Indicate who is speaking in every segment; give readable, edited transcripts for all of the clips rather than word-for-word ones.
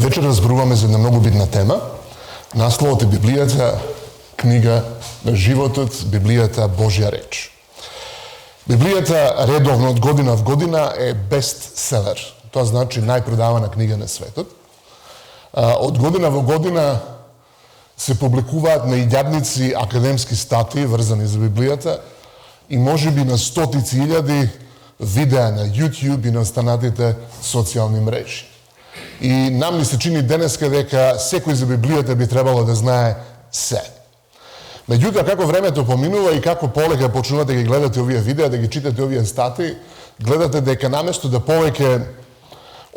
Speaker 1: Вечера зборуваме за една многу битна тема. Насловот е Библијата, книга на животот, Библијата Божја реч. Библијата редовно од година в година е бестселер. Тоа значи најпродавана книга на светот. Од година во година се публикуваат на илјадници академски статии врзани за Библијата и можеби на стотици илјади видеа на YouTube и на останатите социјални мрежи. И нам ни се чини денеска дека секој за Библијата би требало да знае се. Меѓутоа, како времето поминува и како полека почнувате да ги гледате овие видеа, да ги читате овие статии, гледате дека наместо да повеќе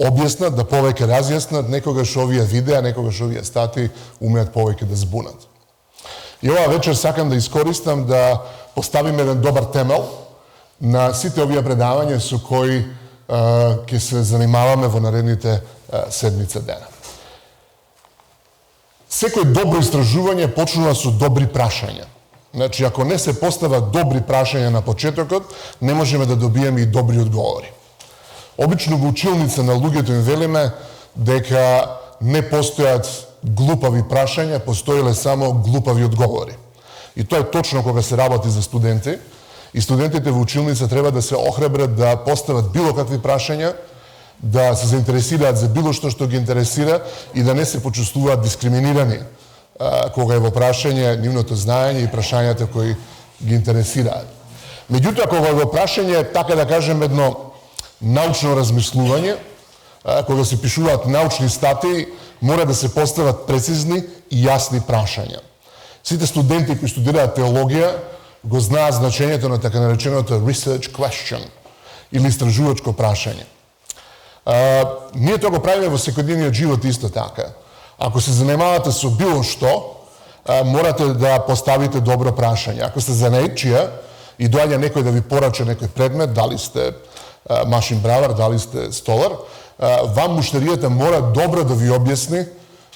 Speaker 1: објаснат, да повеќе разјаснат, некогаш овие видеа, некогаш овие статии умеат повеќе да збунат. И оваа вечер сакам да искористам да поставиме еден добар темел на сите овие предавања со кои ќе се занимаваме во наредните седмица дена. Секој добро истражување почнува со добри прашања. Значи, ако не се постават добри прашања на почетокот, не можеме да добиеме и добри одговори. Обично во училница на луѓето им велиме дека не постојат глупави прашања, постоеле само глупави одговори. И тоа е точно кога се работи за студенти. И студентите во училница треба да се охрабрат да постават било какви прашања, да се заинтересираат за било што ги интересира и да не се почувствуваат дискриминирани кога е во прашање нивното знаење и прашањата кои ги интересираат. Меѓутоа, кога е во прашање, така да кажем, едно научно размислување, кога се пишуваат научни статии, мора да се постават прецизни и јасни прашања. Сите студенти кои студираат теологија го знаат значењето на така нареченото research question или истражувачко прашање. Ние тоа го правиме во секојдневниот живот исто така. Ако се занимавате со било што, морате да поставите добро прашање. Ако сте занаетчија и доаѓа некој да ви порача некој предмет, дали сте машин бравар, дали сте столар, вам муштеријата мора добро да ви објасни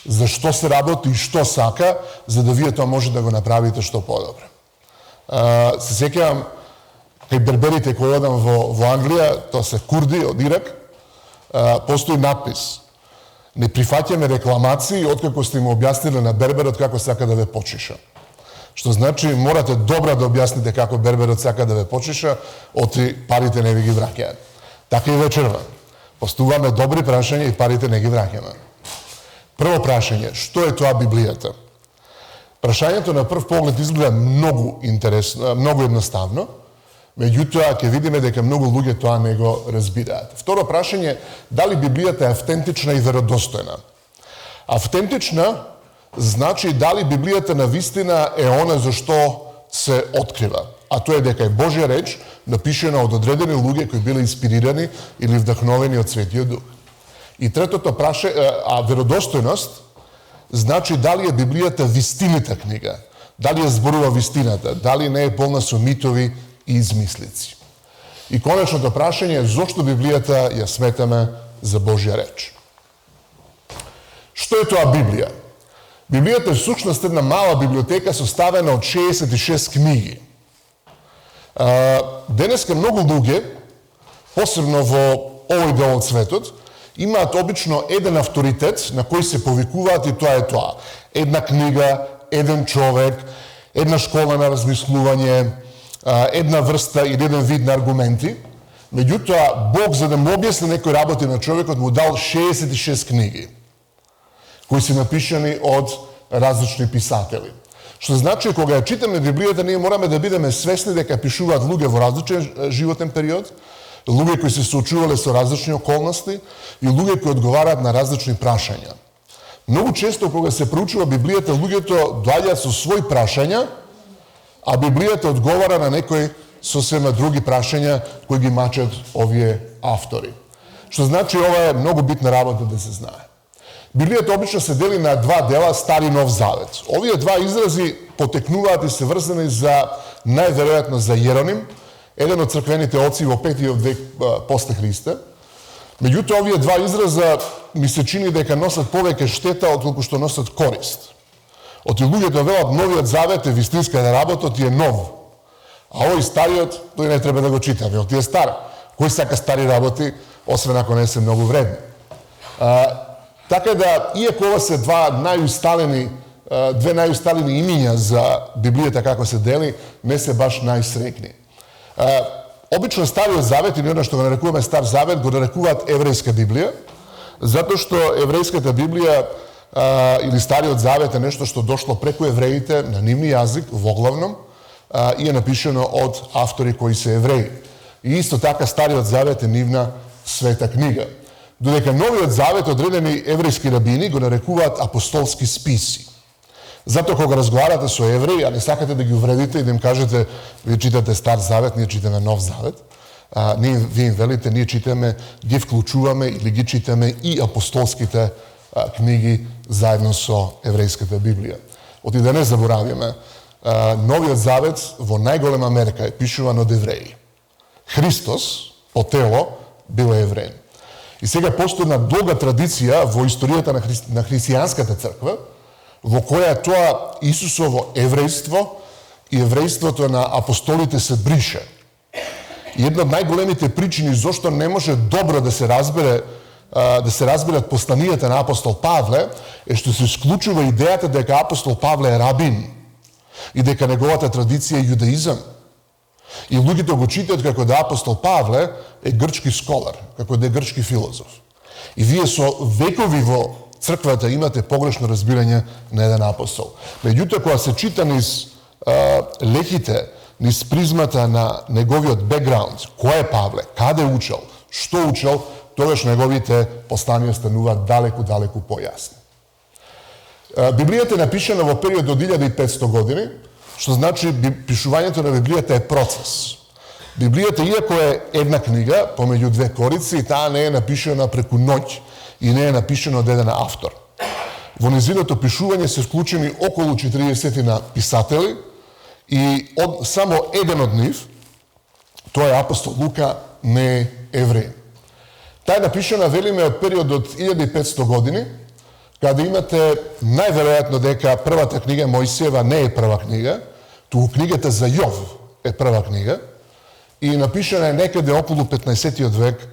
Speaker 1: за што се работи и што сака, за да вие тоа може да го направите што подобро. Се сеќавам кај берберите кои одам во Англија, тоа се курди од Ирак, постои надпис: не прифаќаме рекламации откако сте му објасниле на берберот како сака да ве почиша. Што значи морате добро да објасните како берберот сака да ве почиша, оти парите не ви ги враќаат. Така и вечерва. Поставуваме добри прашања и парите не ги враќаме. Прво прашање: што е тоа Библијата? Прашањето на прв поглед изгледа многу интересно, многу едноставно, меѓутоа ќе видиме дека многу луѓе тоа не го разбираат. Второ прашање: дали Библијата е автентична и веродостојна? Автентична значи дали Библијата навистина е она за што се открива, а тоа е дека е Божја реч, напишена од одредени луѓе кои биле инспирирани или вдахновени од Светиот Дух. И третото прашање, веродостојност значи дали е Библијата вистинита книга, дали ја зборува вистината, дали не е полна со митови и измислици. И конечното прашање е зошто Библијата ја сметаме за Божја реч. Што е тоа Библија? Библијата е всушност една мала библиотека составена од 66 книги. Денеска многу луѓе, посебно во овој дел од светот, имаат обично еден авторитет на кој се повикуваат и тоа е тоа. Една книга, еден човек, една школа на размислување, една врста или еден вид на аргументи. Меѓутоа, Бог, за да му објасни некој работи на човекот, му дал 66 книги, кои се напишани од различни писатели. Што значи, кога ја читаме Библијата, ние мораме да бидеме свесни дека пишуваат луѓе во различен животен период, луѓе кои се соочувале со различни околности и луѓе кои одговараат на различни прашања. Многу често кога се проучува Библијата, луѓето доаѓаат со своји прашања, а Библијата одговара на некои сосема други прашања кои ги мачат овие автори. Што значи, ова е многу битна работа да се знае. Библијата обично се дели на два дела, Стар и Нов Завет. Овие два изрази потекнуваат и се врзани за најверојатно за Јероним, еден од црквените оци во 5. век после Христа. Меѓутоа, овие два израза ми се чини дека носат повеќе штета отколку што носат корист. Оти луѓето велат Новиот Завет е вистинска работа, ти е нов. А овој стариот, тој не треба да го читаме, оти е стар. Кој сака стари работи, освен ако не се многу вредни. Така да, иако ова се две најусталени имиња за Библијата како се дели, не се баш најсрекни. Обично Стариот Завет, или оно што го нарекуваме Стар Завет, го нарекуваат еврејска Библија, затоа што еврејската Библија или Стариот Завет е нешто што дошло преку евреите на нивни јазик, воглавном, и е напишено од автори кои се евреи. И исто така Стариот Завет е нивна света книга. Додека Новиот Завет одредени еврејски рабини го нарекуваат апостолски списи. Затоа кога разговарате со евреи, а не сакате да ги увредите и да им кажете вие читате Стар Завет, ние читаме Нов Завет, вие им велите, ние читаме, ги вклучуваме или ги читаме и апостолските книги заедно со еврејската Библија. Оти да не заборавиме, Новиот Завет во најголема мерка е пишуван од евреи. Христос, по тело, бил евреин. И сега постои една долга традиција во историјата на христијанската црква, во која тоа Исусово еврејство и еврејството на апостолите се брише. И една од најголемите причини зошто не може добро да се разберат посланијата на апостол Павле е што се исклучува идејата дека апостол Павле е рабин и дека неговата традиција е јудаизам. И луѓето го читаат како да апостол Павле е грчки сколар, како да е грчки филозоф. И вие со векови во црквата имате погрешно разбирање на еден апостол. Меѓутоа, кога се чита низ лехите, низ призмата на неговиот бекграунд, кој е Павле, каде учел, што учел, тогаш неговите посланија стануваат далеку појасни. Библијата е напишана во период од 1500 години, што значи пишувањето на Библијата е процес. Библијата, иако е една книга, помеѓу две корици, таа не е напишана преку ноќ и не е напишана од еден автор. Во незиното пишување се вклучени околу 40 на писатели и само еден од нив, тој е апостол Лука, не е евреин. Таа е напишана, велиме, од периодот 1500 години, каде имате најверојатно дека првата книга Мојсиева не е прва книга, туку книгата за Јов е прва книга и напишана е некаде околу 15 век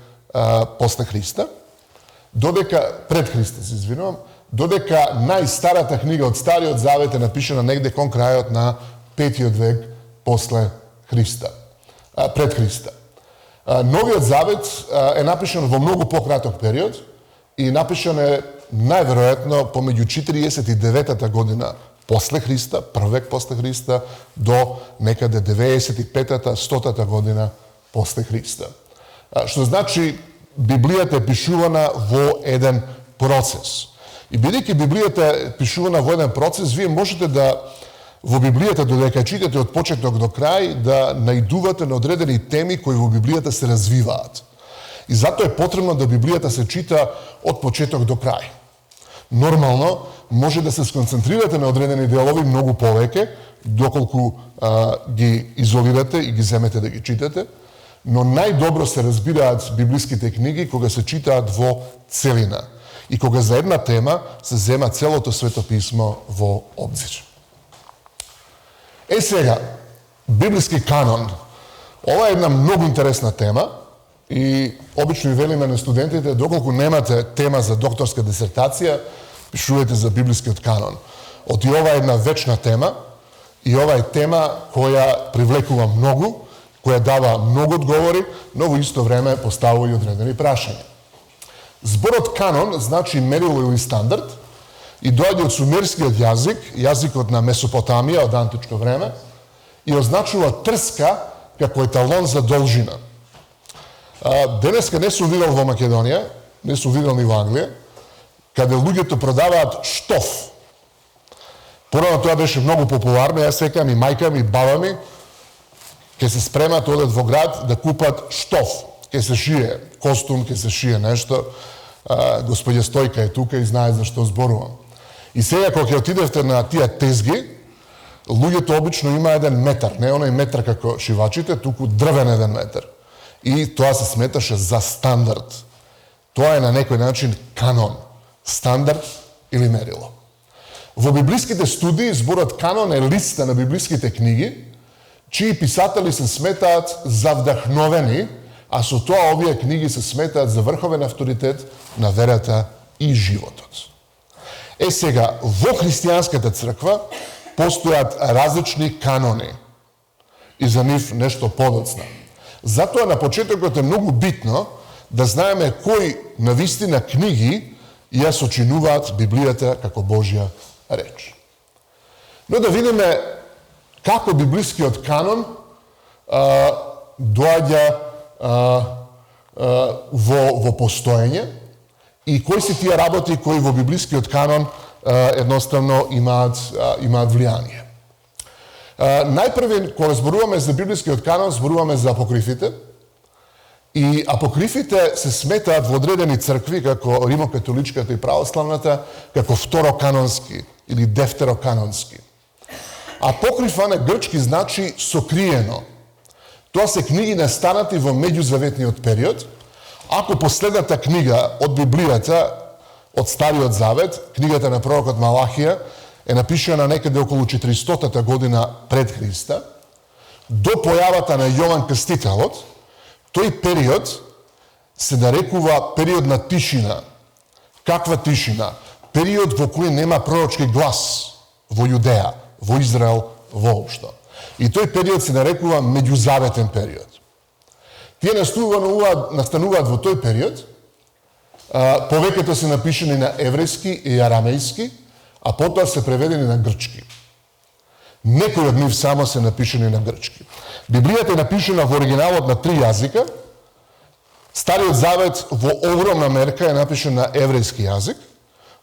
Speaker 1: после Христа, пред Христа, се извинувам, додека најстарата книга од Стариот Завет е напишана негде кон крајот на 5 век после Христа, пред Христа. Новиот Завет е напишан во многу пократок период и напишан е најверојатно помеѓу 49-та година после Христа, прв век после Христа, до некаде 95-та, 100-та година после Христа. Што значи Библијата е пишувана во еден процес. И бидејќи Библијата е пишувана во еден процес, вие можете да во Библијата, додека читате од почеток до крај, да најдувате на одредени теми кои во Библијата се развиваат. И затоа е потребно да Библијата се чита од почеток до крај. Нормално, може да се сконцентрирате на одредени делови многу повеќе, доколку ги изолирате и ги земете да ги читате, но најдобро се разбираат библиските книги кога се читаат во целина и кога за една тема се зема целото Свето писмо во обзир. Сега, библиски канон. Ова е една многу интересна тема и обично и велиме на студентите, доколку немате тема за докторска дисертација, пишувајте за библискиот канон. Оти ова е една вечна тема и ова е тема која привлекува многу, која дава многу одговори, но во исто време поставува и одредени прашања. Зборот канон значи мерило или стандард и доаѓа од сумерскиот јазик, јазикот на Месопотамија од античко време, и означува трска како еталон за должина. Денеска не сум видел во Македонија, не сум видел ни во Англија, каде луѓето продаваат штоф. Порано тоа беше многу популарно, јас секам и мајка ми, баба ми, ќе се спремат, одат во град да купат штоф. Ќе се шие костум, ќе се шие нешто. Господја Стојка е тука и знае за што зборувам. И сега, кога ќе отидевте на тие тезги, луѓето обично има 1 метар, не оној метар како шивачите, туку дрвен 1 метар. И тоа се сметаше за стандард. Тоа е на некој начин канон, стандард или мерило. Во библиските студии зборот канон е листа на библиските книги, чии писатели се сметаат за вдахновени, а со тоа овие книги се сметаат за врховен авторитет на верата и животот. Сега, во христијанската црква постојат различни канони и за нив нешто подоцна. Затоа на почетокот е многу битно да знаеме кои навистина книги ја сочинуваат Библијата како Божја реч. Но да видиме како библискиот канон доаѓа во постоење и кои се тие работи кои во библискиот канон едноставно имаат влијание. Најпрви, кога зборуваме за библискиот канон, зборуваме за апокрифите. И апокрифите се сметаат во одредени цркви, како римокатоличката и православната, како второканонски или дефтероканонски. Апокрифа на грчки значи сокриено. Тоа се книги настанати во меѓузаветниот период. Ако последната книга од Библијата, од Стариот Завет, книгата на пророкот Малахија, е напишана некаде околу 400-та година пред Христа, до појавата на Јован Крстителот, тој период се нарекува период на тишина. Каква тишина? Период во кој нема пророчки глас во Јудеја, во Израел воопшто. И тој период се нарекува меѓузаветен период. Тие настануваат во тој период, повеќето се напишани на еврејски и арамејски, а потоа се преведени на грчки. Некои од нив само се напишани на грчки. Библијата е напишана во оригиналот на 3 јазика. Стариот Завет во огромна мерка е напишан на еврејски јазик.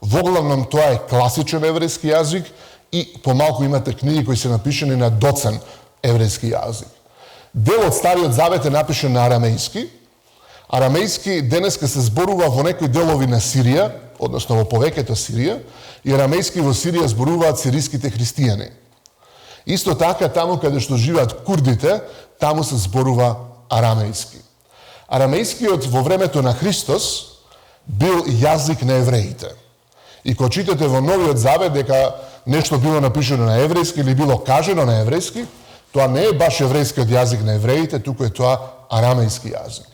Speaker 1: Воглавном тоа е класичен еврејски јазик и помалку имате книги кои се напишани на доцен еврејски јазик. Дел од Стариот Завет е напишан на арамејски. Арамејски денеска се зборува во некои делови на Сирија, односно во повеќето Сирија, и арамејски во Сирија зборуваат сириските христијани. Исто така, таму каде што живеат курдите, таму се зборува арамејски. Арамејскиот во времето на Христос бил јазик на евреите. И кога читате во Новиот Завет дека нешто било напишано на еврејски или било кажено на еврејски, тоа не е баш еврејскиот јазик на евреите, туку е тоа арамејски јазик.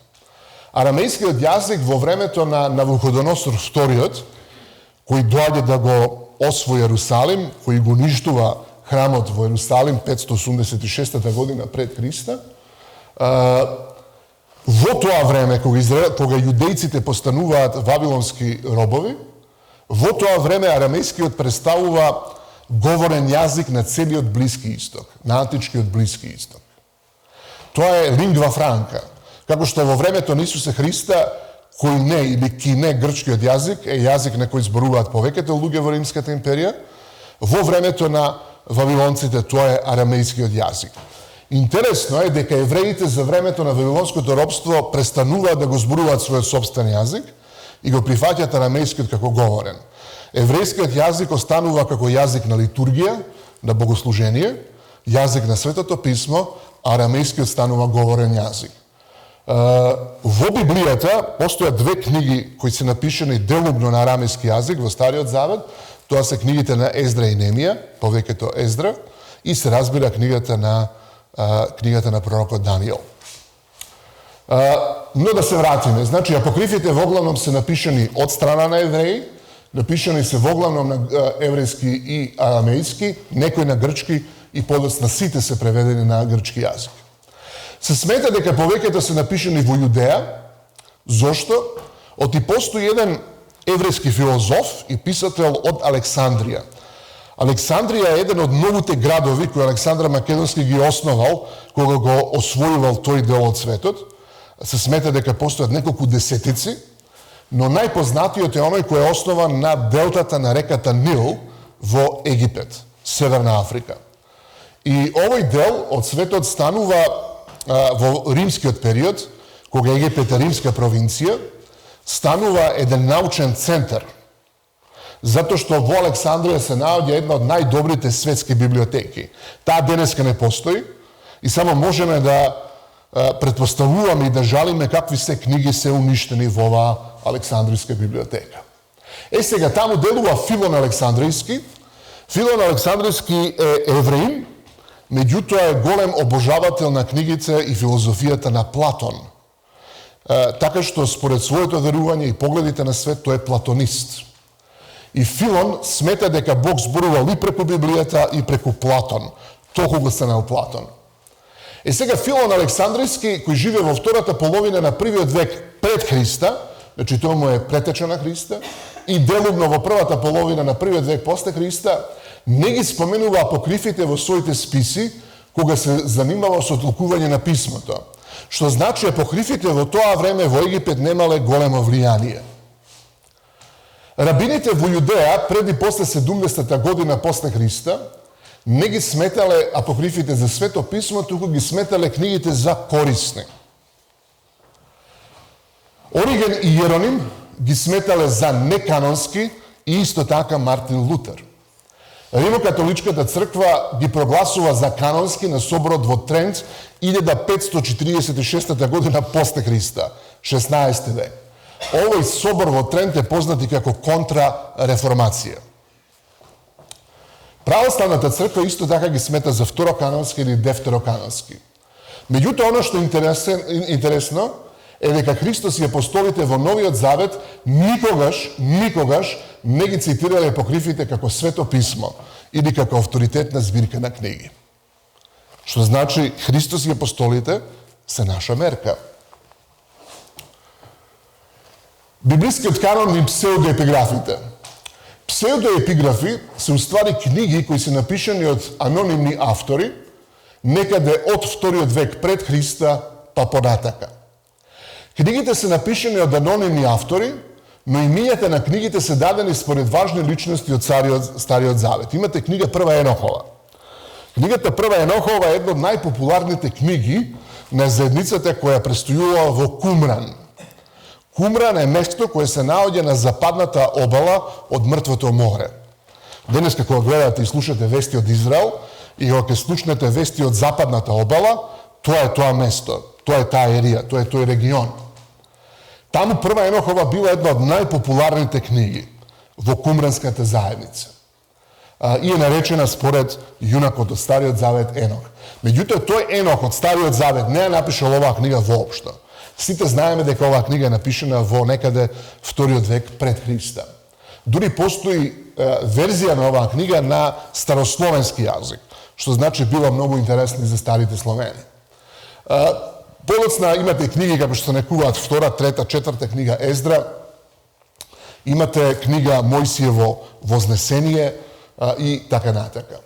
Speaker 1: Арамејскиот јазик во времето на Навуходоносор II, кој доаѓа да го освои Јерусалим, кој го уништува храмот во Јерусалим 586 година пред Христа, во тоа време, кога јудејците постануваат вавилонски робови, во тоа време арамејскиот представува говорен јазик на целиот Блиски Исток, на античкиот Блиски Исток. Тоа е лингва франка. Како што во времето на Исуса Христа, кој не или ки не грчкиот јазик е јазик на кој зборуваат повеќето луѓе во Римската империја, во времето на вавилонците тоа е арамејскиот јазик. Интересно е дека евреите за времето на вавилонското робство престануваат да го зборуваат својот сопствен јазик и го прифаќаат арамејскиот како говорен. Еврејскиот јазик останува како јазик на литургија, на богослужение, јазик на Светото писмо, а арамејскиот станува говорен јазик. Во Библијата постојат 2 книги кои се напишани делумно на арамејски јазик во Стариот Завет. Тоа се книгите на Ездра и Немија, повеќето Ездра, и се разбира книгата на пророкот Даниел. Но да се вратиме. Значи, апокрифите воглавном се напишани од страна на евреи, напишани се воглавном на еврејски и арамејски, некои на грчки и подоцна сите се преведени на грчки јазик. Се смета дека повеќето се напишани во Јудеја. Зошто? Оти постои еден еврејски филозоф и писател од Александрија. Александрија е еден од многуте градови кои Александар Македонски ги основал кога го освојувал тој дел од светот. Се смета дека постојат неколку десетици, но најпознатиот е оној кој е основан на делтата на реката Нил во Египет, Северна Африка. И овој дел од светот станува во римскиот период, кога Египет е римска провинција, станува еден научен центар. Затоа што во Александрија се наоѓа една од најдобрите светски библиотеки. Таа денеска не постои и само можеме да претпоставуваме и да жалиме какви се книги се уништени во оваа Александрийска библиотека. Сега таму делува Филон Александрийски. Филон Александрийски е евреин, меѓутоа е голем обожавател на книгите и филозофијата на Платон. така што според своето верување и погледите на свет тој е платонист. И Филон смета дека Бог зборувал и преку Библијата и преку Платон. Толку го станал Платон. Сега Филон Александрийски, кој живе во втората половина на првиот век пред Христа, значи тој му е претеча на Христа, и делумно во првата половина на првиот век после Христа, не ги споменува апокрифите во своите списи, кога се занимава со толкување на писмото. Што значи апокрифите во тоа време во Египет немале големо влијание. Рабините во Јудеја пред и после 70-та година после Христа не ги сметале апокрифите за свето писмо, туку ги сметале книгите за корисни. Ориген и Јероним ги сметале за неканонски и исто така Мартин Лутер. Римокатоличката црква ги прогласува за канонски на соборот во Трент 1546 година после Христа, 16 век. Овој собор во Трент е познат и како контрареформација. Православната црква исто така ги смета за второканонски или дефтероканонски. Меѓутоа, оно што интересно е дека Христос и апостолите во Новиот Завет никогаш не ги цитирале апокрифите како свето писмо или како авторитетна збирка на книги. Што значи Христос и апостолите се наша мерка. Библискиот канон и псевдоепиграфите. Псевдоепиграфи се уствари книги кои се напишани од анонимни автори, некаде од вториот век пред Христа па понатака. Книгите се напишани од анонимни автори, но имињата на книгите се дадени според важни личности од Стариот Завет. Имате книга Прва Енохова. Книгата Прва Енохова е една од најпопуларните книги на заедницата која престојува во Кумран. Кумран е место кое се наоѓа на западната обала од Мртвото море. Денес кога гледате и слушате вести од Израел и кога слушнете вести од западната обала, тоа е тоа место, тоа е таа ерија, тоа е тој регион. Таму Прва Енохова била една од најпопуларните книги во кумранската заедница. И е наречена според јунакот од Стариот Завет Енох. Меѓутоа, тој Енох од Стариот Завет не е напишал оваа книга воопшто. Сите знаеме дека оваа книга е напишана во некаде вториот век пред Христа. Дури постои верзија на оваа книга на старословенски јазик, што значи била многу интересна за старите словени. Подоцна имате книги како што се нарекуваат втора, трета, четврта книга Ездра, имате книга Мојсиево Вознесение и така натака.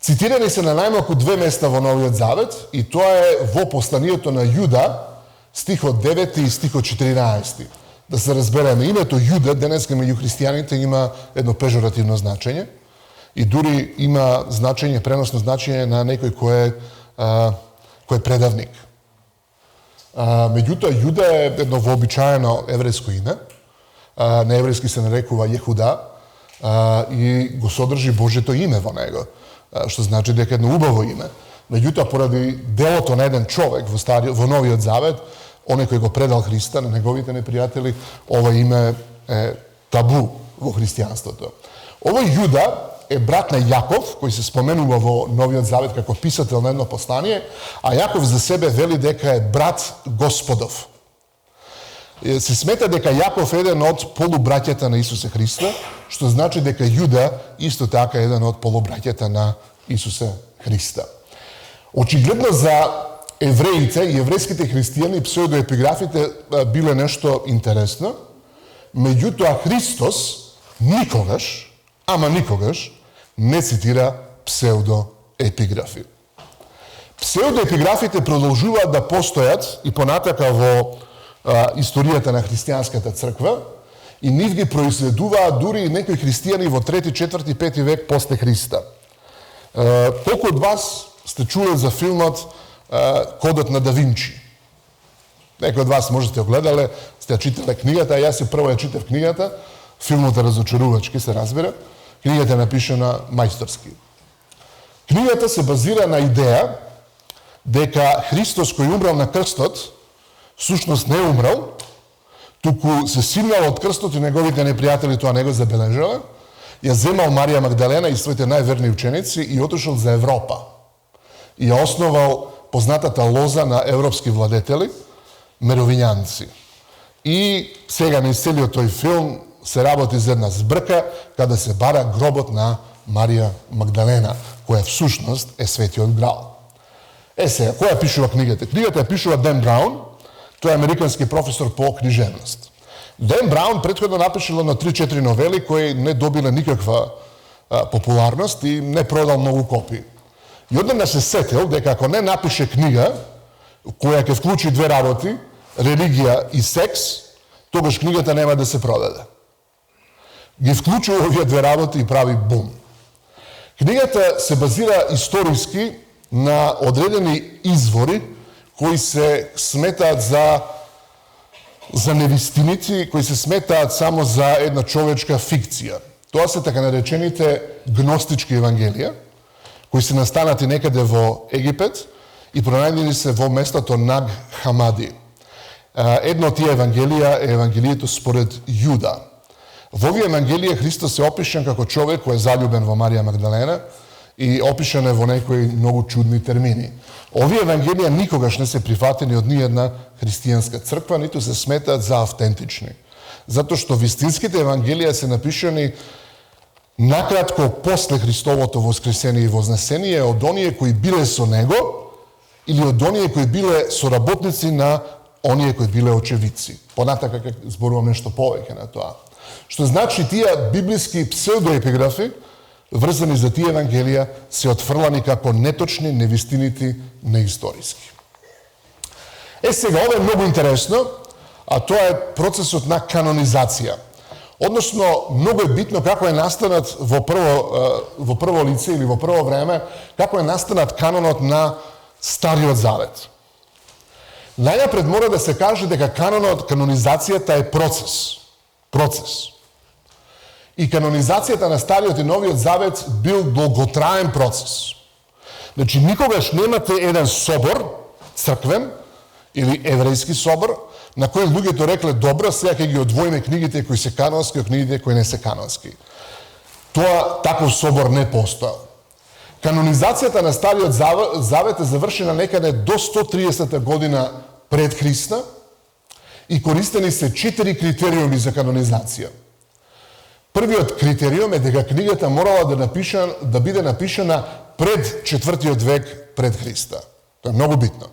Speaker 1: Цитирани се на најмалку две места во Новиот Завет и тоа е во посланието на Јуда, стихот 9 и стихот 14. Да се разбереме, името Јуда денеска меѓу христијаните има едно пежоративно значење и дури има значење, преносно значење на некој кој е предавник. Меѓутоа, Јуда е едно вообичаено еврејско име, на еврејски се нарекува Јехуда и го содржи Божјето име во него, што значи дека едно убаво име. Меѓутоа, поради делото на еден човек во Новиот Завет, оној кој го предал Христа на неговите непријатели, ова име е табу во христијанството. Овој Јуда е брат на Јаков, кој се споменува во Новиот Завет како писател на едно послание, а Јаков за себе вели дека е брат Господов. Се смета дека Јаков е еден од полубраќата на Исусе Христа, што значи дека Јуда исто така е еден од полубраќата на Исусе Христа. Очигледно за евреите и еврејските христијани псевдоепиграфите биле нешто интересно, меѓутоа Христос никогаш, ама никогаш, не цитира псевдоепиграфи. Псевдоепиграфите продолжуваат да постојат и понатака во историјата на христијанската црква и нив ги произведуваат дури и некои христијани во 3, 4, 5 век после Христа. Колку од вас сте чуле за филмот Кодот на Да Винчи? Некои од вас можете огледале, сте ја читале книгата, а јас прво ја читав книгата, филмот е разочарувачки, се разбира. Книгата е напишана мајсторски. Книгата се базира на идеја дека Христос кој умрал на крстот, сушност не умрал, туку се симнал од крстот и неговите непријатели тоа не го забележале, ја земал Марија Магдалена и своите најверни ученици и отошол за Европа. И ја основал познатата лоза на европски владетели, меровињанци. И сега на целиот тој филм се работи за една збрка каде се бара гробот на Марија Магдалена, која всушност е Светиот Граал. Сега, која пишува книгата? Книгата ја пишува Ден Браун, тој е американски професор по книжевност. Ден Браун претходно напишал на 3-4 новели кои не добиле никаква популарност и не продал многу копии. И однеднаш се сетил дека ако не напише книга која ќе вклучи две работи, религија и секс, тогаш книгата нема да се продаде. Ги вклучува овие две работи и прави бум. Книгата се базира историски на одредени извори кои се сметаат за невистиници, кои се сметаат само за една човечка фикција. Тоа се така наречените гностички евангелија, кои се настанати некаде во Египет и пронајдени се во местото Наг Хамади. Едно од тие евангелија е евангелието според Јуда. Во овие евангелија Христос е опишан како човек кој е заљубен во Марија Магдалена и опишан е во некои многу чудни термини. Овие евангелија никогаш не се прифатени од ниедна христијанска црква, ниту се сметаат за автентични. Затоа што вистинските евангелија се напишани накратко после Христовото воскресение и вознесение од оние кои биле со него или од оние кои биле соработници на оние кои биле очевидци. Понатака зборувам нешто повеќе на тоа. Што значи тие библиски псевдоепиграфи врзани за тие евангелија се отфрлани како неточни, невистинити, неисториски. Сега, ова е многу интересно, а тоа е процесот на канонизација. Односно, многу е битно како е настанат во прво лице или во прво време, како е настанат канонот на Стариот Завет. Најнапред мора да се каже дека канонизацијата е процес. И канонизацијата на Стариот и Новиот Завет бил долготраен процес. Значи, никогаш немате еден собор, црквен или еврејски собор, на кој луѓето рекле, добро, сега ќе ги одвоиме книгите кои се канонски од книгите кои не се канонски. Тоа, таков собор не постоел. Канонизацијата на Стариот Завет е завршена некаде до 130 година пред Христа и користени се 4 критериуми за канонизација. Првиот критериум е дека книгата морала да биде напишана пред 4 век пред Христа. Тоа е многу битно.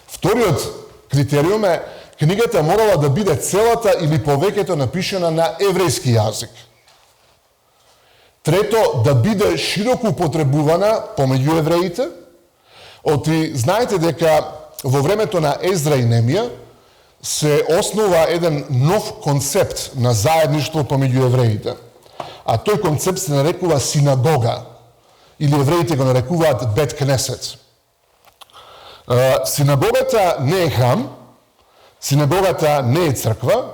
Speaker 1: Вториот критериум е книгата морала да биде целата или повеќето напишана на еврејски јазик. Трето, да биде широко употребувана помеѓу евреите. Знаете дека во времето на Езра и Немија се основа еден нов концепт на заедништво помеѓу евреите. А тој концепт се нарекува синагога, или евреите го нарекуваат Бет Кнесет. Синагогата не е храм, синагогата не е црква,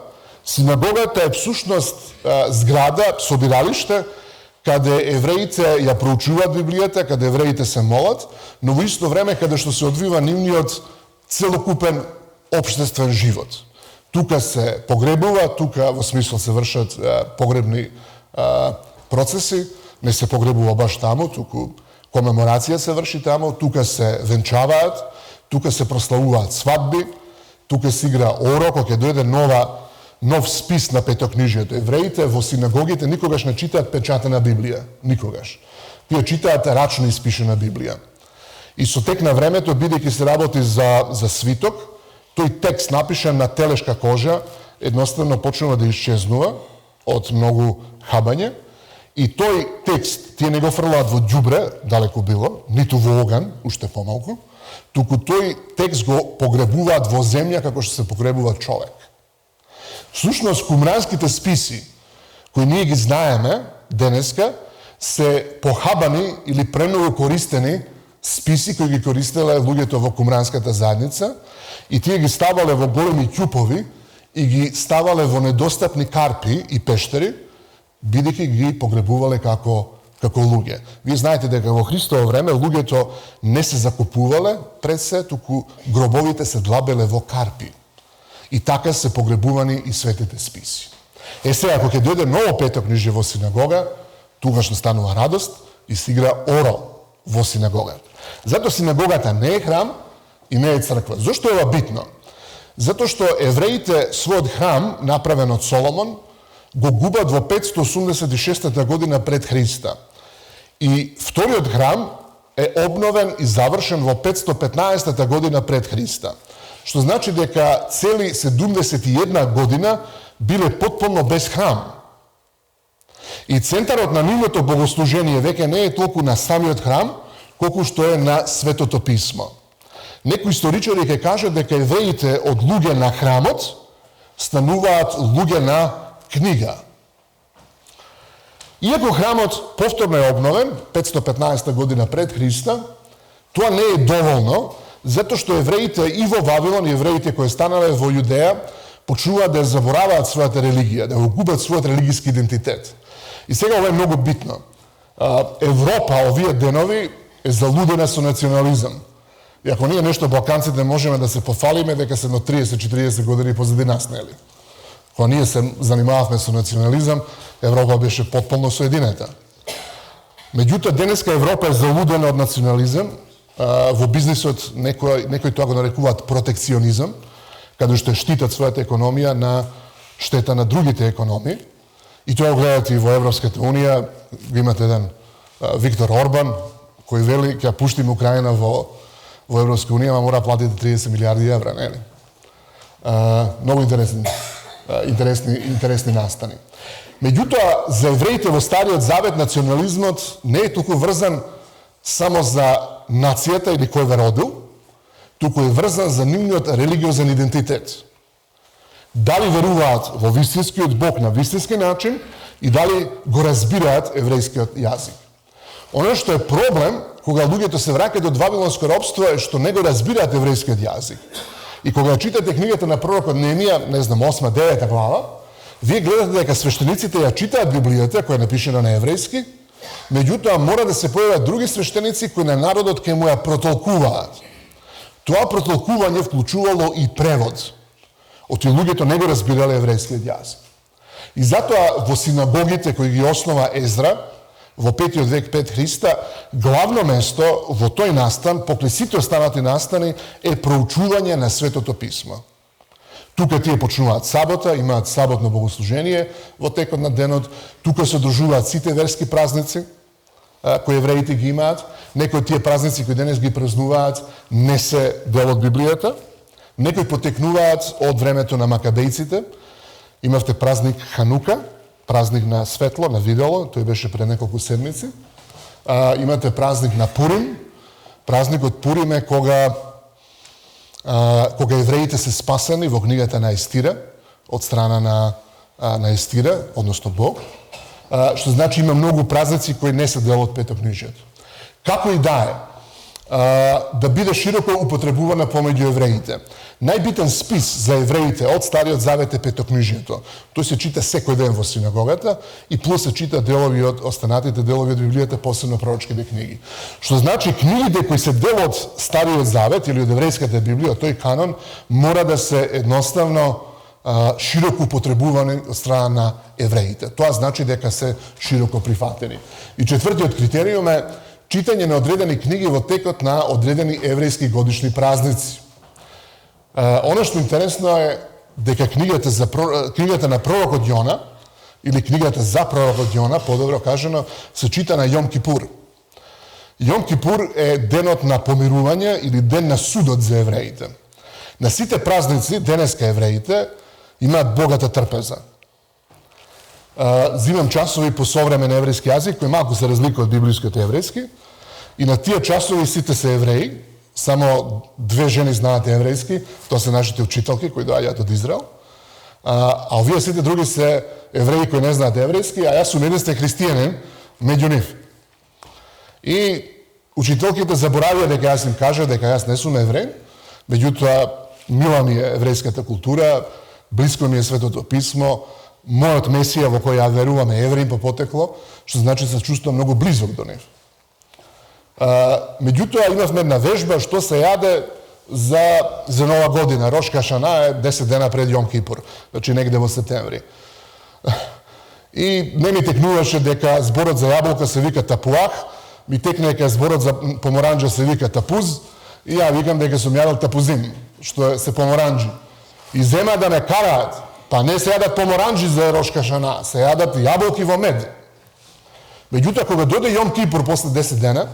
Speaker 1: синагогата е всушност зграда, собиралиште, каде евреите ја проучуваат Библијата, каде евреите се молат, но во исто време каде што се одвива нивниот целокупен општествен живот. Тука се погребува, тука во смисла се вршат погребни процеси, не се погребува баш таму, туку комеморација се врши таму, тука се венчаваат, тука се прославуваат свадби, тука се игра оро, кога ќе дојде нов спис на петокнижието. Евреите во синагогите никогаш не читаат печатена Библија, никогаш. Тие читаат рачно испишена Библија. И со тек на времето, бидејќи се работи за свиток, тој текст напишан на телешка кожа едноставно почнува да исчезнува од многу хабање и тој текст тие не го фрлаат во ѓубре, далеку било, ниту во оган, уште помалку, туку тој текст го погребуваат во земја како што се погребува човек. Всушност, кумранските списи, кои ние ги знаеме денеска, се похабани или премногу користени списи кои ги користеле луѓето во кумранската заедница и тие ги ставале во големи ќупови и ги ставале во недостапни карпи и пештери, бидејќи ги погребувале како луѓе. Вие знаете дека во Христово време луѓето не се закупувале пред се, туку гробовите се длабеле во карпи. И така се погребувани и светите списи. Сега, ако ќе дојде ново петокнижје во синагога, тогаш настанува радост и се игра оро во синагогата. Зато синагогата не е храм и не е црква. Зошто е ова битно? Затоа што евреите својот храм, направен од Соломон, го губат во 586 година пред Христа. И вториот храм е обновен и завршен во 515 година пред Христа. Што значи дека цели 71 година биле потполно без храм. И центарот на нивното богослужение веќе не е толку на самиот храм, колку што е на Светото писмо. Некои историчари ќе кажат дека евреите од луѓе на храмот стануваат луѓе на книга. Иако храмот повторно е обновен, 515 година пред Христа, тоа не е доволно, затоа што евреите и во Вавилон, и евреите кои станале во Јудеја, почнуваат да забораваат својата религија, да го губат својот религиски идентитет. И сега ова е многу битно. Европа овие денови е залудена со национализам. И ако ние нешто балканците можеме да се пофалиме дека се едно 30-40 години позади нас, нели? Кога ние се занимававме со национализам, Европа беше потполно соединета. Меѓутоа, денеска Европа е залудена од национализам. Во бизнисот некои тоа го нарекуваат протекционизам, каде што штитат својата економија на штета на другите економии. И тоа го гледате и во Европската унија. Имате еден Виктор Орбан, кој вели ќе пуштиме Украина во Европска унија, ама мора да платите 30 милиарди евра, нели? Многу интересни настани. Меѓутоа, за евреите во Стариот Завет национализмот не е толку врзан само за нацијата или кој ве родил, туку е врзан за нивниот религиозен идентитет. Дали веруваат во вистинскиот Бог на вистински начин и дали го разбираат еврејскиот јазик. Оно што е проблем, кога луѓето се враќаат од Вавилонско робство, е што не го разбираат еврејскиот јазик. И кога читате книгата на пророкот Неемија, 8-9 глава, вие гледате дека свештениците ја читаат Библијата, која е напишена на еврејски, меѓутоа мора да се појават други свештеници кои на народот ќе му ја протолкуваат. Тоа протолкување вклучувало и превод. Оти луѓето не го разбирале еврејскиот јазик. И затоа во синагогите кои ги основа Езра, во 5 век пред Христа, главно место во тој настан, покрај сите останати настани, е проучување на Светото писмо. Тука тие почнуваат сабота, имаат саботно богослужение во текот на денот, тука се одржуваат сите верски празници кои евреите ги имаат. Некои од тие празници кои денес ги празнуваат не се дел од Библијата, некои потекнуваат од времето на макабејците. Имавте празник Ханука, празник на светло, на видело, тој беше пред неколку седмици. Имате празник на Пурим. Празникот Пурим е кога евреите се спасени во книгата на Естира, од страна на Естира, односно Бог, што значи има многу празници кои не се дел од Петокнижието. Како и да е, да биде широко употребувана помеѓу евреите. Најбитен спис за евреите од Стариот Завет е Петокнижието. Тој се чита секој ден во синагогата и плюс се чита делови од останатите делови од Библијата, посебно пророчките книги. Што значи книгите кои се дел од Стариот Завет или од еврејската Библија, тој канон, мора да се едноставно широко употребувани од страна на евреите. Тоа значи дека се широко прифатени. И четвртиот критериум е читање на одредени книги во текот на одредени еврејски годишни празници. Оно што интересно е дека книгата на пророкот Јона, или книгата за пророкот Јона, подобро кажано, се чита на Јом Кипур. Јом Кипур е денот на помирување или ден на судот за евреите. На сите празници, денеска евреите, имаат богата трпеза. Зимам часови по современ еврејски јазик, кој малку се разликува од библискиот еврејски, и на тие часови сите се евреи, само 2 жени знаат еврејски, тоа се нашите учителки кои доаѓаат од Израел, а овие сите други се евреи кои не знаат еврејски, а јас сум единствен христијанин меѓу нив. И учителките заборавија дека јас им кажа дека јас не сум евреин, меѓутоа мила ми е еврејската култура, блиско ми е Светото писмо, мојот Месија во кој ја верувам е евреин по потекло, што значи се чувствувам многу близок до нив. Меѓутоа имавме една вежба што се јаде за нова година. Рош Хашана е 10 дена пред Јом Кипур, значи негде во септември. И не ми текнуваше дека зборот за јаболка се вика тапуах, ми текне дека зборот за поморанџа се вика тапуз, и ја викам дека сум јадел тапузин, што се поморанџи. и зема да ме караат, па не се јадат поморанџи за Рош Хашана, се јадат јаболки во мед. Меѓутоа, кога дојде Јом Кипур после 10 дена,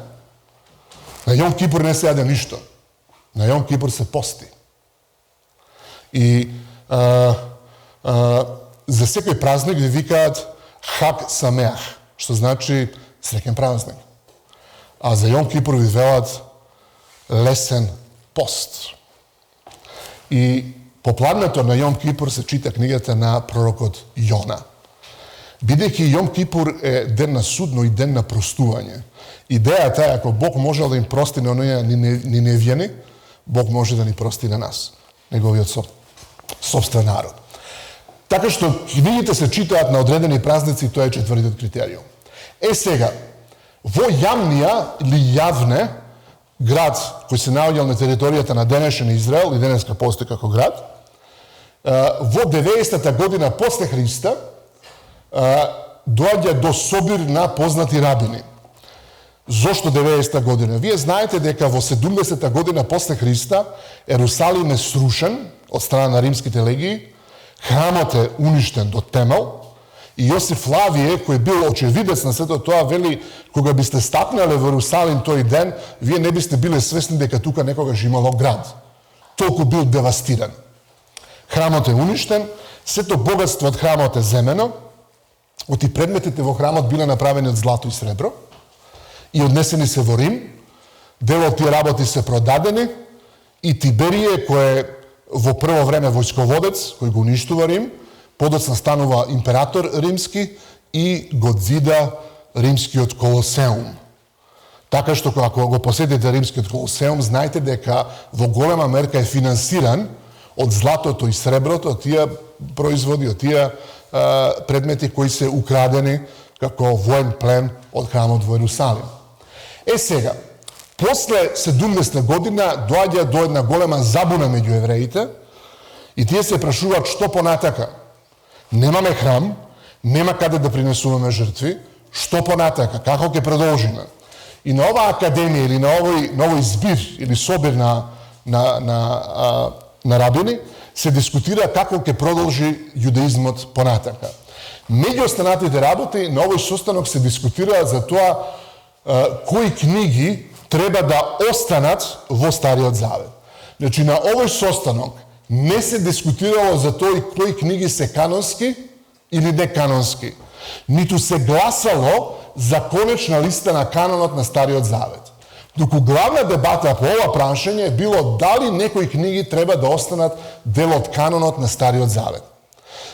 Speaker 1: на Јом Кипур не се јаде ништо. На Јом Кипур се пости. И за секој празник ви викаат Хак Самеах, што значи среќен празник. А за Јом Кипур ви велат лесен пост. И по пладнето на Јом Кипур се чита книгата на пророкот Јона. Бидејќи Јом Кипур е ден на суд, но и ден на простување. Идејата е, ако Бог можел да им прости на оние ниневјани, Бог може да ни прости на нас, неговиот собствен народ. Така што книгите се читаат на одредени празници, тоа е четвртиот критериум. Сега, во Јамнија или Јавне, град кој се наоѓал на територијата на денешен Израел и денеска постои како град, во 90-та година после Христа доаѓа до собир на познати рабини. Зошто 90-та година? Вие знаете дека во 70-та година после Христа Ерусалим е срушен од страна на римските легии, храмот е уништен до темел, и Јосиф Флавије, кој бил очевидец на сето тоа, вели, кога бисте стапнале во Ерусалим тој ден, вие не бисте биле свесни дека тука некогаш имало град. Толку бил девастиран. Храмот е уништен, сето богатство од храмот е земено, оти предметите во храмот биле направени од злато и сребро и однесени се во Рим. Дел од тие работи се продадени и Тиберие, кој е во прво време војсководец, кој го уништува Рим, подоцна станува император римски и го зида римскиот Колосеум. Така што ако го посетите римскиот Колосеум, знаете дека во голема мерка е финансиран од златото и среброто, од тие производи, од тие предмети кои се украдени како воен плен од храмот во Ерусалим. Сега, после 70 година доаѓа до една голема забуна меѓу евреите и тие се прашуваат што понатака. Немаме храм, нема каде да принесуваме жртви, што понатака, како ќе продолжиме? И на оваа академија или на овој збир или собир на рабини се дискутира како ќе продолжи јудаизмот понатака. Меѓу останатите работи на овој состанок се дискутира за тоа кои книги треба да останат во Стариот Завет. Значи, на овој состанок не се дискутирало за тоа кои книги се канонски или не канонски. Ниту се гласало за конечна листа на канонот на Стариот Завет. Доку главна дебата по ова прашање е било дали некои книги треба да останат дел од канонот на Стариот Завет.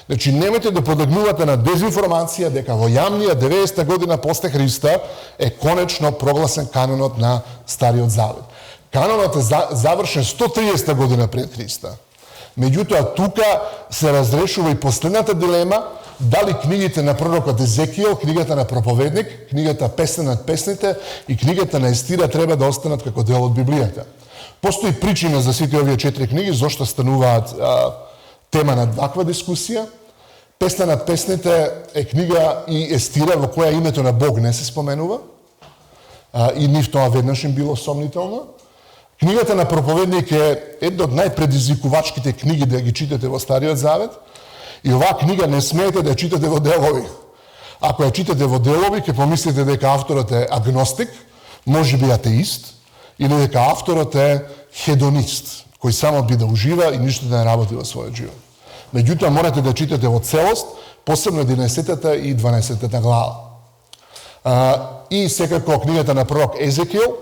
Speaker 1: Значи, немете да подлагнувате на дезинформација дека во Јамнија 90-та година после Христа е конечно прогласен канонот на Стариот Завет. Канонот е завршен 130 година пред Христа. Меѓутоа, тука се разрешува и последната дилема дали книгите на пророкот Езекијел, книгата на проповедник, книгата Песна над песните и книгата на Естира треба да останат како дел од Библијата. Постои причина за сите овие 4 книги, зошто стануваат тема на ваква дискусија. Песна над песните е книга и Естира во која името на Бог не се споменува и нив тоа веднаш им било сомнително. Книгата на проповедник е една од најпредизвикувачките книги да ги читате во Стариот Завет и оваа книга не смеете да ја читате во делови. Ако ја читате во делови, ќе помислите дека авторот е агностик, можеби атеист, или дека авторот е хедонист, кој само би да ужива и ништо да не работи во својот живот. Меѓутоа, морате да читате во целост, посебно 11-та и 12-та глава. И секако книгата на пророк Езекијел.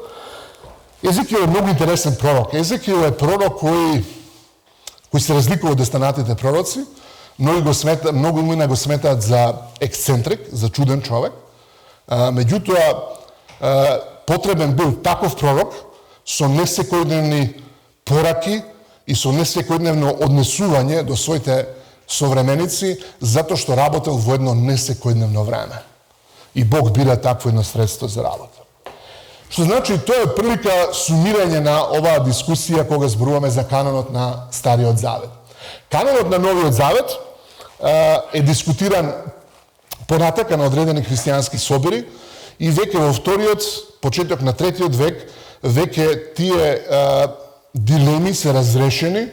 Speaker 1: Езекијел е многу интересен пророк. Езекијел е пророк кој се разликува од останатите пророци. Многу имена го сметаат за ексцентрик, за чуден човек. Меѓутоа, потребен бил таков пророк со несекојдневни пораки и со несекојдневно однесување до своите современици, затоа што работел во едно несекојдневно време. И Бог бира такво едно средство за работа. Што значи, тоа е прилика сумирање на оваа дискусија кога зборуваме за канонот на Стариот Завет. Канонот на Новиот Завет е дискутиран понатака на одредени христијански собори и веќе во вториот, почеток на третиот век, веќе тие дилеми се разрешени,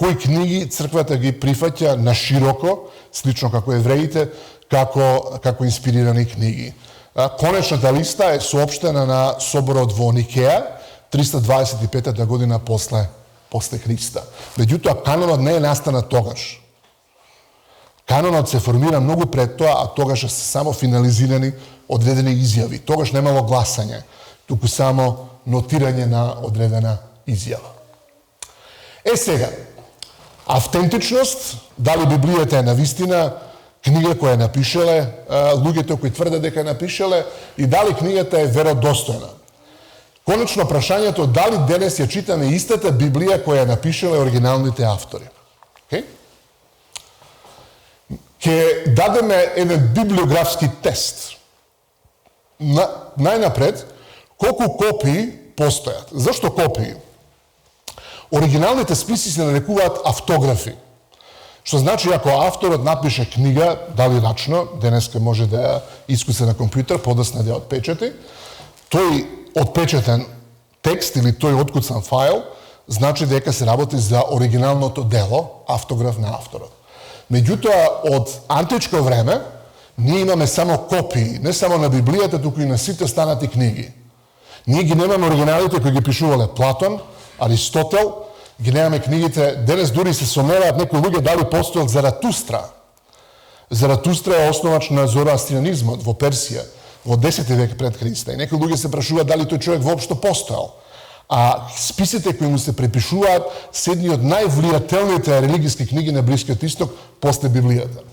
Speaker 1: кои книги црквата ги прифаќа на широко, слично како евреите, како инспирирани книги. Конечната листа е соопштена на соборот во Никеја, 325 година после Христа. Меѓутоа, канонот не е настанат тогаш. Канонот се формира многу пред тоа, а тогаш се само финализирани одредени изјави. Тогаш немало гласање, туку само нотирање на одредена изјава. Сега, автентичност, дали Библијата е навистина книга која напишеле луѓето кои тврдат дека напишеле и дали книгата е веродостојна. Конечно прашањето дали денес ја читаме истата Библија која напишеле оригиналните автори. Ке дадеме еден библиографски тест. Најнапред, колку копии постојат. Зашто копии? Оригиналните списи се нарекуваат автографи. Што значи, ако авторот напише книга, дали рачно, денеска може да ја искуси на компјутер, подоцна да ја отпечати, тој отпечатен текст или тој откуцан файл, значи дека се работи за оригиналното дело, автограф на авторот. Меѓутоа, од античко време, ние имаме само копии, не само на Библијата, туку и на сите останати книги. Ние ги немаме оригиналите кои ги пишувале Платон, Аристотел, ги немаме книгите, денес дури се сомневаат некои луѓе дали постоел Заратустра. Заратустра е основач на зороастрионизмот во Персија, во 10 век пред Христа. И некои луѓе се прашуваат дали тој човек воопшто постоел. А списите кои му се препишуваат се едни од највлијателните религиски книги на Блискиот Исток после Библијата.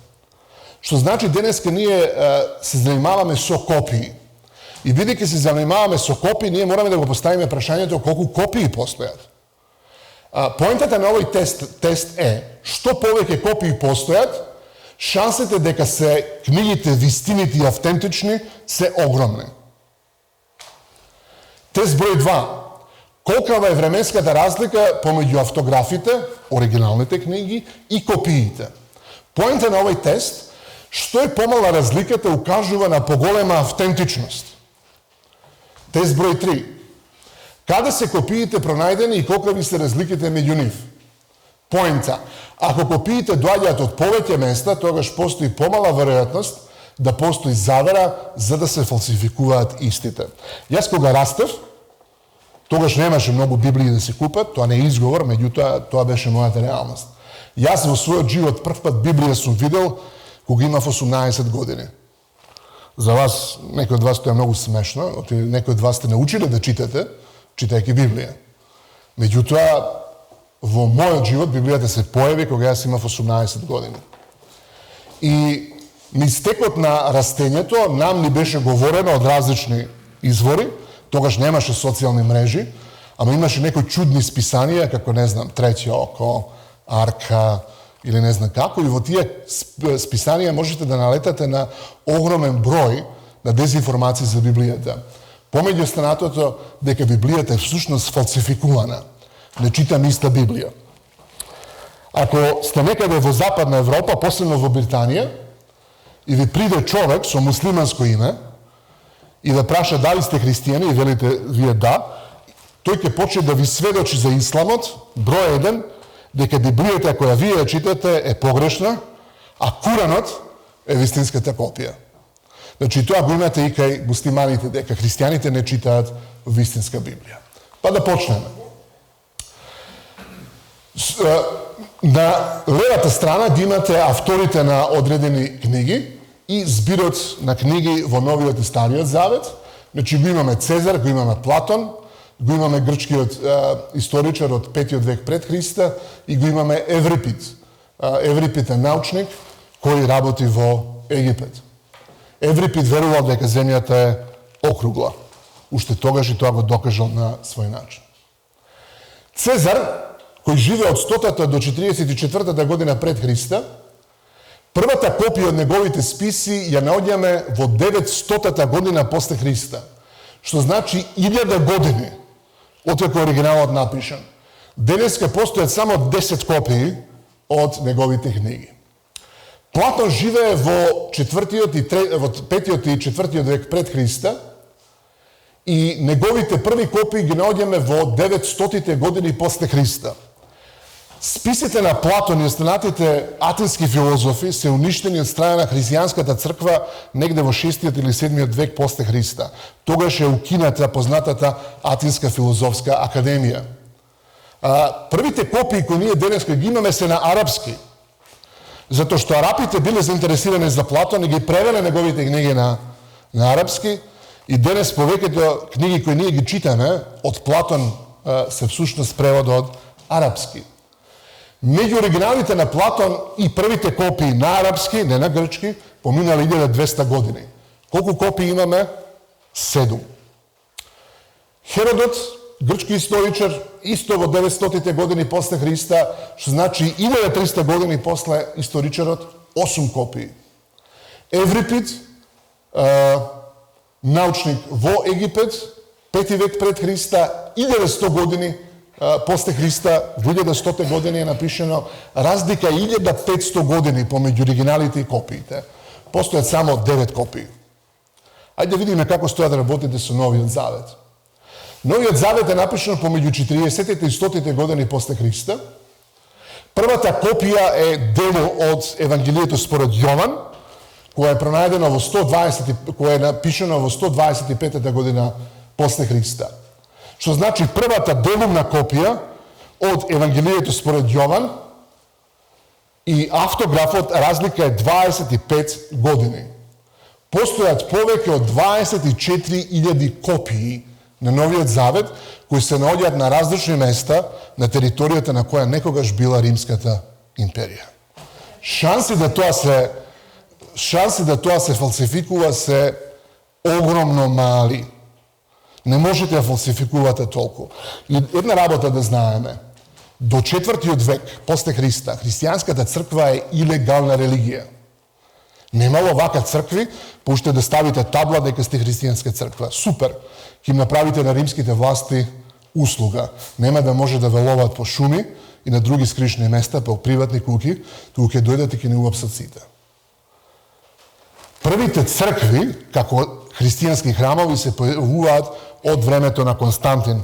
Speaker 1: Што значи денеска ние се занимаваме со копии. И бидејќи се занимаваме со копии, ние мораме да го поставиме прашањето колку копии постојат. Поентата на овој тест е, што повеќе копии постојат, шансите дека се книгите вистините и автентични се огромни. Тест број 2. Колкава е временската разлика помеѓу автографите, оригиналните книги и копиите? Поента на овој тест, што е помала разликата укажува на поголема автентичност. Тест број 3. Каде се копиите пронајдени и колкави се разликите меѓу нив? Поента. Ако копиите доаѓаат од повеќе места, тогаш постои помала веројатност да постои завера за да се фалсификуваат истите. Јас кога растев, тогаш немаше многу Библии да се купат, тоа не е изговор, меѓутоа тоа беше мојата реалност. Јас во својот живот првпат Библија сум видел кога имав 18 години. За вас, некои од вас тоа е многу смешно, некои од вас сте научиле да читате, читајќи Библија. Меѓутоа, во мојот живот Библијата се појави кога јас имав 18 години. И низ текот на растењето нам ни беше говорено од различни извори, тогаш немаше социјални мрежи, ама имаше некои чудни списанија, како не знам, Треќе око, Арка, или не знам како, и во тие списанија можете да налетате на огромен број на дезинформации за Библијата. Помеѓу останатото дека Библијата е всушност фалсификувана. Не читаме иста Библија. Ако сте некаде во Западна Европа, посебно во Британија, и ви приде човек со муслиманско име и да праша дали сте христијани и велите вие да, тој ќе почне да ви сведочи за исламот, број 1, дека Библијата која вие читате е погрешна, а Куранот е вистинската копија. Значи, тоа го имате и кај муслиманите, дека христијаните не читаат вистинска Библија. Па да почнеме. На левата страна ги имате авторите на одредени книги и збирот на книги во Новиот и Стариот Завет. Значи, го имаме Цезар, го имаме Платон, го имаме грчкиот историчар од 5 век пред Христа и го имаме Еврипид. Еврипид е научник кој работи во Египет. Еврипид верувал дека земјата е округла. Уште тогаш и тоа го докажал на свој начин. Цезар, кој живе од 100-та до 44-та година пред Христа, првата копија од неговите списи ја наоѓаме во 900-та година после Христа, што значи 1000 години откако оригиналот напишан. Денеска постојат само 10 копии од неговите книги. Платон живее во 5-тиот и 4-тиот век пред Христа и неговите први копии ги наоѓаме во 900-тите години после Христа. Списите на Платон и останатите атински филозофи се уништени од страна на христијанската црква негде во 6 или 7 век после Христа. Тогаш е укината познатата Атинска филозофска академија. Првите копии кои ние денеска ги имаме се на арапски, затоа што арапите биле заинтересирани за Платон и ги превеле неговите книги на арапски, и денес повеќето книги кои ние ги читаме од Платон се всушност превод од арапски. Меѓу оригиналите на Платон и првите копии на арапски, не на грчки, поминали 1200 години. Колку копии имаме? 7. Херодот, грчки историчар, исто во 900-тите години после Христа, што значи 1300 години после историчарот, 8 копии. Еврипид, научник во Египет, 5 век пред Христа, 1100 години после Христа, во 1100 години е напишено, разлика 1500 години помеѓу оригиналите и копиите. Постојат само 9 копии. Ајде да видиме како стојат работите со Новиот Завет. Новиот Завет е напишено помеѓу 40-тите и 100-тите години после Христа. Првата копија е дело од Евангелието според Јован, која е пронајдено во која е напишено во 125-та година после Христа. Што значи првата делумна копија од Евангелието според Јован и автографот разлика е 25 години. Постојат повеќе од 24.000 копии на Новиот Завет кои се наоѓаат на различни места на територијата на која некогаш била Римската империја. Шанси да тоа се фалсификува се огромно мали. Не можете да фалсификувате толку. И една работа да знаеме. До 4 век после Христа, христијанската црква е илегална религија. Немало вака цркви, пуште да ставите табла дека сте христијанска црква. Супер! Ќе им направите на римските власти услуга. Нема да може да велуваат по шуми и на други скришни места, по приватни куќи, туку ќе дојдат и ќе ни уапсат сите. Првите цркви, како христијански храмови, се појавуваат од времето на Константин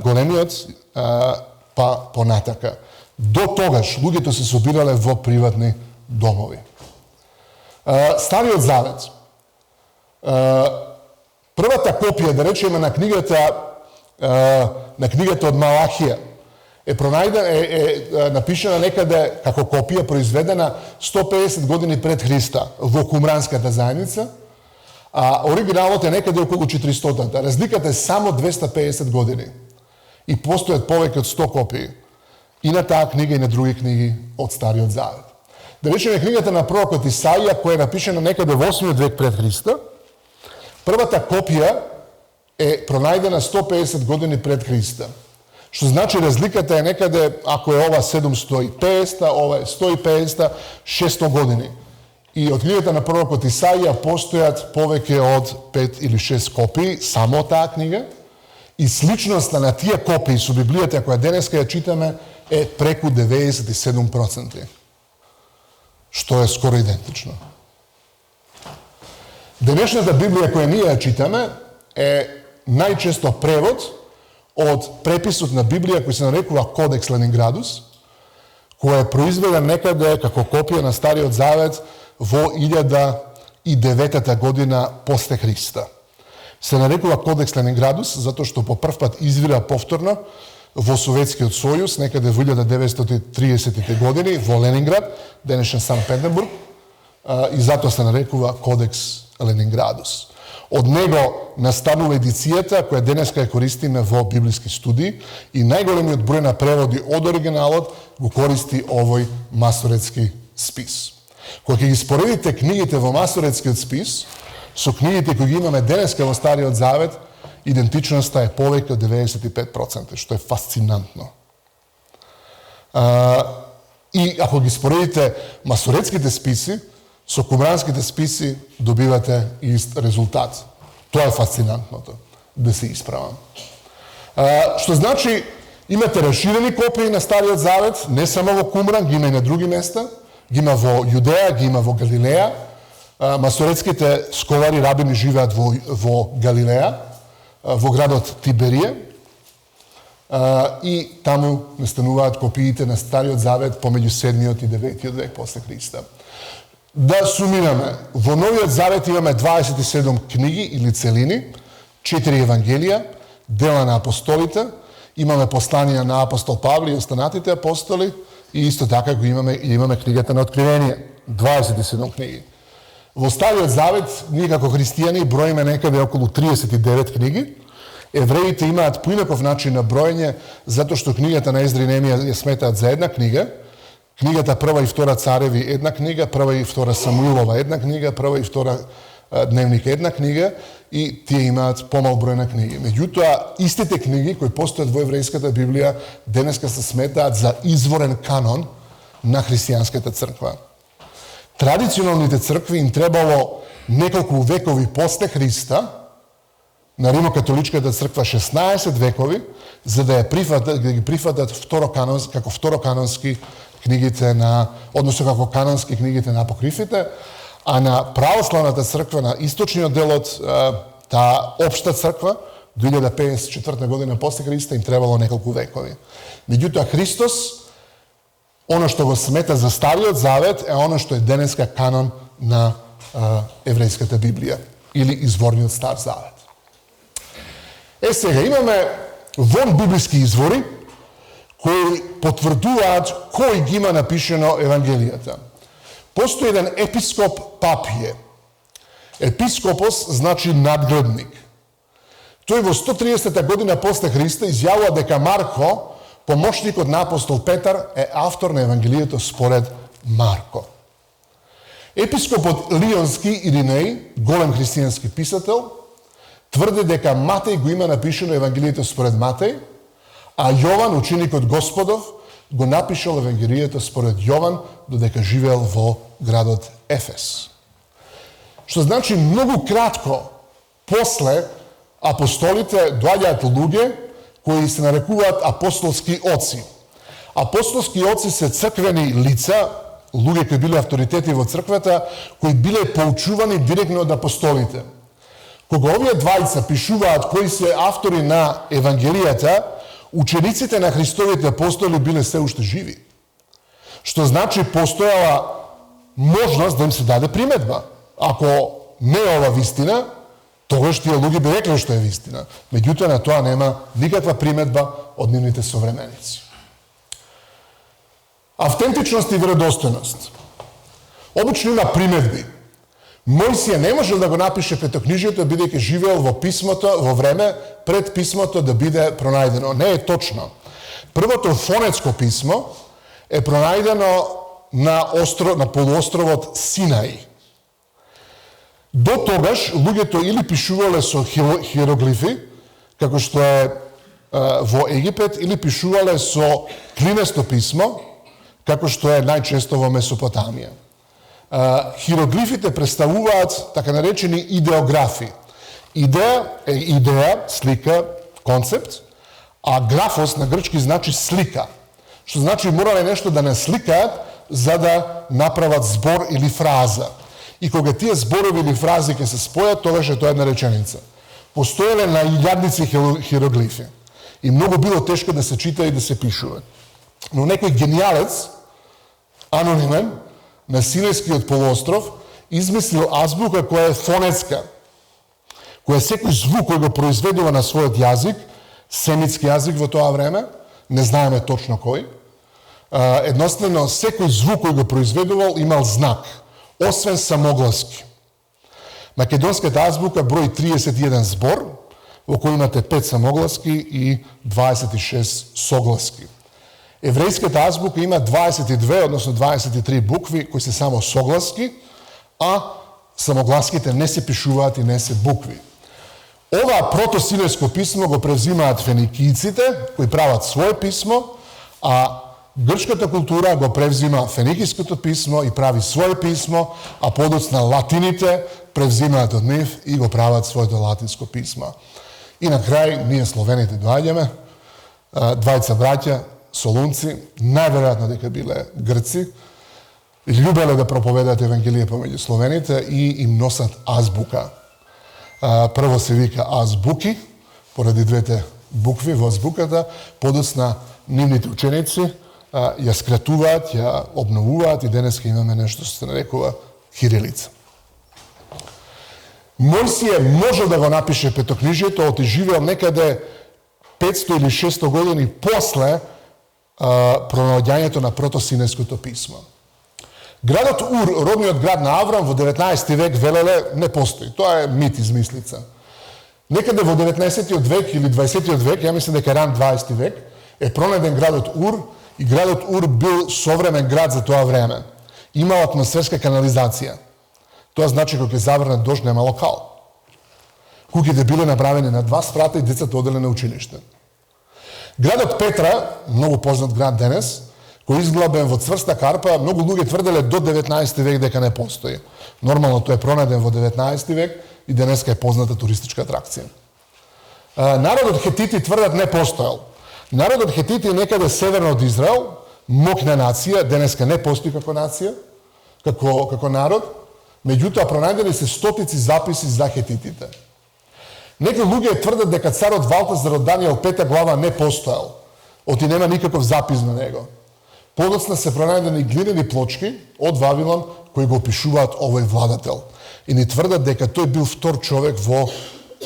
Speaker 1: Големиот, па понатака. До тогаш луѓето се собирале во приватни домови. Стариот Завет. Првата копија, да речеме, на книгата од Малахија е напишена некаде како копија произведена 150 години пред Христа во кумранската заедница, а оригиналот е некаде околу 400-та. Разликата е само 250 години. И постојат повеќе од 100 копии и на таа книга и на други книги од Стариот Завет. Да речеме книгата на пророкот Исаија, која е напишена некаде во 8 век пред Христа, првата копија е пронајдена 150 години пред Христа. Што значи разликата е некаде, ако е ова 750, ова е 150, 600 години. И од книгата на пророкот Исаија постојат повеќе од 5 или 6 копии, само таа книга, и сличноста на тие копии со Библијата која денеска ја читаме е преку 97%, што е скоро идентично. Денешната Библија која ние ја читаме е најчесто превод од преписот на Библија кој се нарекува Кодекс Ленинградус, која е произведен некаде како копија на Стариот Завет во 1009 година после Христа. Се нарекува Кодекс Ленинградус затоа што по прв пат извира повторно во Советскиот сојуз некаде во 1930-тите години во Ленинград, денешен Санкт Петербург, и затоа се нарекува Кодекс Ленинградус. Од него настанува едицијата која денеска ја користиме во библиски студии и најголемиот број на преводи од оригиналот го користи овој масоретски спис. Кога ќе ги споредите книгите во масоретскиот спис со книгите кои ги имаме денеска во Стариот Завет, идентичноста е повеќе од 95%, што е фасцинантно. И ако ги споредите масоретските списи со кумранските списи, добивате ист резултат. Тоа е фасцинантното, да се исправам. Што значи, имате расширени копии на Стариот Завет, не само во Кумран, ги има и на други места, ги има во Јудеја, ги има во Галилеја. Масоретските сколари, рабини живеат во Галилеја, во градот Тиберија. и таму настануваат копиите на Стариот Завет помеѓу 7 и 9 век после Христа. Да сумираме, во Новиот Завет имаме 27 книги или целини, 4 евангелија, дела на апостолите, имаме посланија на апостол Павле и останатите апостоли и исто така го имаме книгата на Откривение, 27 книги. Во Стариот Завет, ние како христијани броиме некаде околу 39 книги. Евреите имаат поинаков начин на броење, затоа што книгата на Ездра и Неемија ја сметаат за една книга, книгата Прва и Втора Цареви една книга, Прва и Втора Самуилова една книга, Прва и Втора Дневник една книга и тие имаат помал број на книги. Меѓутоа, истите книги кои постојат во еврејската Библија денеска се сметаат за изворен канон на христијанската црква. Традиционалните цркви им требало неколку векови после Христа, на Римокатоличката црква 16 векови, за да ги прифатат како второканонски книгите односно како канонски книгите на апокрифите, а на православната црква на источниот дел од таа општа црква 2054 година после Христа им требало неколку векови. Меѓутоа Христос, оно што го смета за Стариот Завет е оно што е денеска канон на еврејската Библија или изворниот Стар Завет. Сега имаме вон библиски извори кои потврдуваат кој ги има напишено Евангелијата. Постои еден епископ Папије. Епископос значи надгледник. Тој во 130 година после Христа изјавува дека Марко, помошникот на апостол Петар, е автор на Евангелието според Марко. Епископот Лионски Иринеј, голем христијански писател, тврди дека Матеј го има напишено Евангелието според Матеј, а Јован, ученикот Господов, го напишал Евангелието според Јован, додека живеел во градот Ефес. Што значи многу кратко после апостолите доаѓаат луѓе кои се нарекуваат апостолски оци. Апостолски оци се црквени лица, луѓе кои биле авторитети во црквата, кои биле поучувани директно од апостолите. Кога овие двајца пишуваат кои се автори на Евангелијата, учениците на Христовите апостоли биле се уште живи. Што значи постојала можност да им се даде приметба. Ако не е ова вистина, тогаш тие луѓе би рекле што е вистина. Меѓутоа на тоа нема никаква приметба од нивните современици. Автентичност и веродостојност. Обично има приметби. Мојсија не можел да го напише петокнижието бидејќи живеел во писмото во време пред писмото да биде пронајдено. Не е точно. Првото фонетско писмо е пронајдено на полуостровот Синај. До тогаш луѓето или пишувале со хиероглифи, како што е во Египет, или пишувале со клинесто писмо, како што е најчесто во Месопотамија. Хиероглифите представуваат така наречени идеографи. Идеја е идеја, слика, концепт, а графос на грчки значи слика. Што значи морале нешто да насликаат за да направат збор или фраза. И кога тие зборови или фрази ќе се спојат, тогаш е тоа една реченица. Постоеле на илјадници хиероглифи. И многу било тешко да се чита и да се пишува. Но некој гениалец, анонимен, на Синајскиот полуостров, измислил азбука која е фонетска, која секој звук кој го произведува на својот јазик, семитски јазик во тоа време, не знаеме точно кој, едноставно секој звук кој го произведувал имал знак, освен самогласки. Македонската азбука брои 31 збор, во кој имате 5 самогласки и 26 согласки. Еврејската азбука има 22, односно 23 букви кои се само согласки, а самогласките не се пишуваат и не се букви. Ова протосилеско писмо го превзимаат феникијците, кои прават свое писмо, а грчката култура го превзима феникиското писмо и прави свое писмо, а подоцна латините превзимаат од нив и го прават своето латинско писмо. И на крај, ние словените доаѓаме, двајца браќа, солунци, најверојатно дека биле грци, љубеле да проповедаат Евангелие помеѓу словените и им носат азбука. Прво се вика азбуки, поради двете букви во азбуката, подоцна нивните ученици ја скратуваат, ја обновуваат и денеска имаме нешто што се нарекува кирилица. Мојсија може да го напише петокнижието, оти живеел некаде 500 или 600 години после пронаоѓањето на протосинеското писмо. Градот Ур, родниот град на Аврам, во 19 век велеле не постои. Тоа е мит, измислица. Некаде во 19 век или 20 век, ја мислам дека ран 20 век, е пронајден градот Ур и градот Ур бил современ град за тоа време. Имал атмосферска канализација. Тоа значи кога ќе заврне дожд нема локал. Куќите биле направени на 2 спрата и децата оделе на училиште. Градот Петра, многу познат град денес, кој изглабен во цврста карпа, многу луѓе тврделе до 19 век дека не постои. Нормално тој е пронајден во 19 век и денеска е позната туристичка атракција. Народот Хетити тврдат не постоел. Народот Хетити е некаде северно од Израел, мокна нација, денеска не постои како нација, како народ, меѓутоа пронајдени се стотици записи за хетитите. Некои луѓе тврдат дека царот Валтазар од Данијел 5 глава не постоел, оти нема никаков запис на него. Подоцна се пронајдени глинени плочки од Вавилон кои го опишуваат овој владател и ни тврдат дека тој бил втор човек во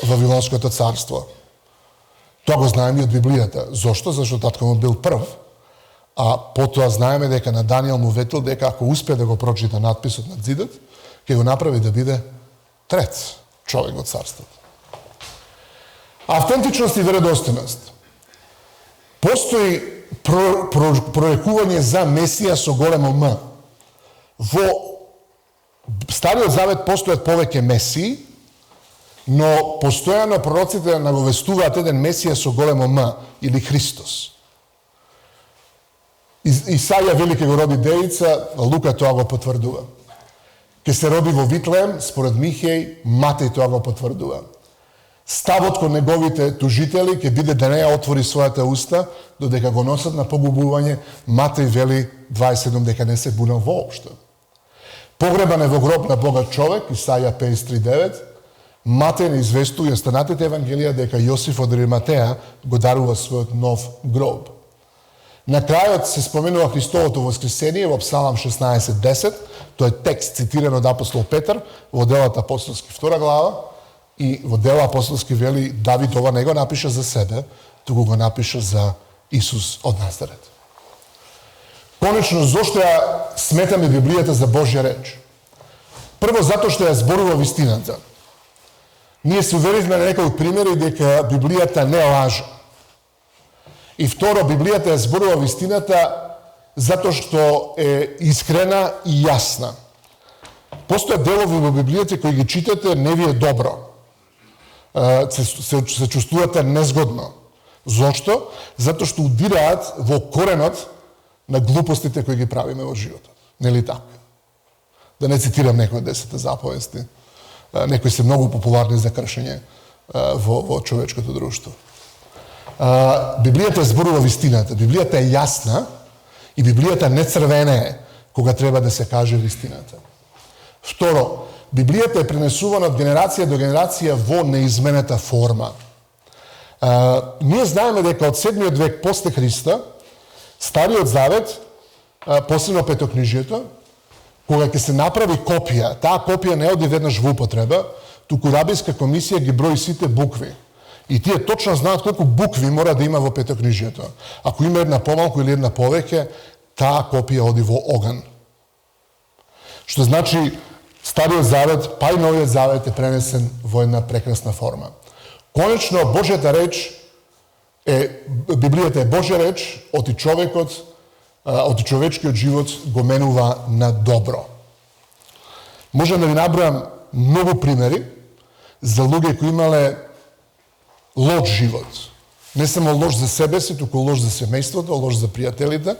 Speaker 1: Вавилонското царство. Тоа го знаеме и од Библијата. Зошто? Зашто татко му бил прв, а потоа знаеме дека на Данијел му ветил дека ако успее да го прочита надписот на зидот, ќе го направи да биде трет човек во царството. Автентичност и веродостојност. Постои прорекување за Месија со големо М. Во Стариот Завет постојат повеќе Месии, но постојано пророците наговестуваат еден Месија со големо М, или Христос. Исаја вели ке го роди девица, Лука тоа го потврдува. Ке се роди во Витлеем, според Михеј, Матеј тоа го потврдува. Ставот кон неговите тужители ќе биде да не ја отвори својата уста, додека го носат на погубување. Матеј вели 27 дека не се бунал воопшто. Погребан е во гроб на богат човек, Исаја 53:9. Матеј не известува останатите евангелија дека Јосиф од Риматеја го дарува својот нов гроб. На крајот се споменува Христовото воскресение во Псалам 16:10. Тој е текст цитиран од апостол Петар во делата апостолски 2 глава. И во дела апостолски вели Давид ова не го напиша за себе, туку го напиша за Исус од Назарет. Конечно, зошто ја сметаме Библијата за Божја реч? Прво, затоа што ја зборува вистината. Ние се уверивме на некои примери дека Библијата не лаже. И второ, Библијата ја зборува вистината затоа што е искрена и јасна. Постојат делови во Библијата кои ги читате, не ви е добро. Се чувствувате незгодно. Зошто? Затоа што удираат во коренот на глупостите кои ги правиме во животот. Нели така? Да не цитирам некои од 10 заповести. Некои се многу популарни за кршење во човечкото друштво. Библијата зборува вистината. Библијата е јасна и Библијата не црвенее кога треба да се каже вистината. Второ, Библијата е пренесувана од генерација до генерација во неизменета форма. Ние знаеме дека од 7 век после Христа, Стариот Завет, посебно Петокнижието, кога ќе се направи копија, таа копија не оди веднаш во употреба, туку рабинска комисија ги брои сите букви. И тие точно знаат колку букви мора да има во Петокнижието. Ако има една помалку или една повеќе, таа копија оди во оган. Што значи Стариот Завет, па и Новиот Завет е пренесен во една прекрасна форма. Конечно, Божјата реч Библијата е Божја реч, оти човекот, оти човечкиот живот го менува на добро. Можам да ви набројам многу примери за луѓе кои имале лош живот. Не само лош за себе си, туку лош за семејството, лош за пријателите.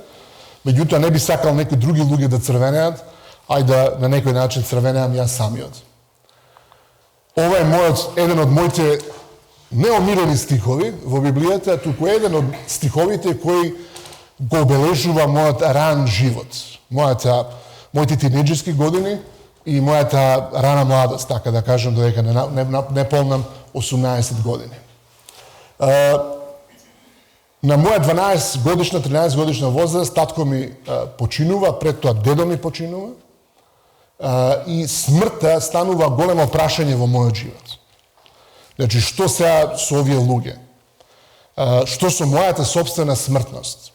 Speaker 1: Меѓутоа не би сакал некои други луѓе да црвенеат, ајде на некој начин црвенеам јас самиот. Ова е еден од моите неомирени стихови во Библијата, туку еден од стиховите кои го обележува мојот ран живот, моите тинеџерски години и мојата рана младост, така да кажем, додека не полнам 18 години. На моја 12 годишна, 13 годишна возраст, татко ми починува, пред тоа дедо ми починува, и смртта станува големо прашање во мојот живот. Значи, што сега со овие луѓе? Што со мојата собствена смртност?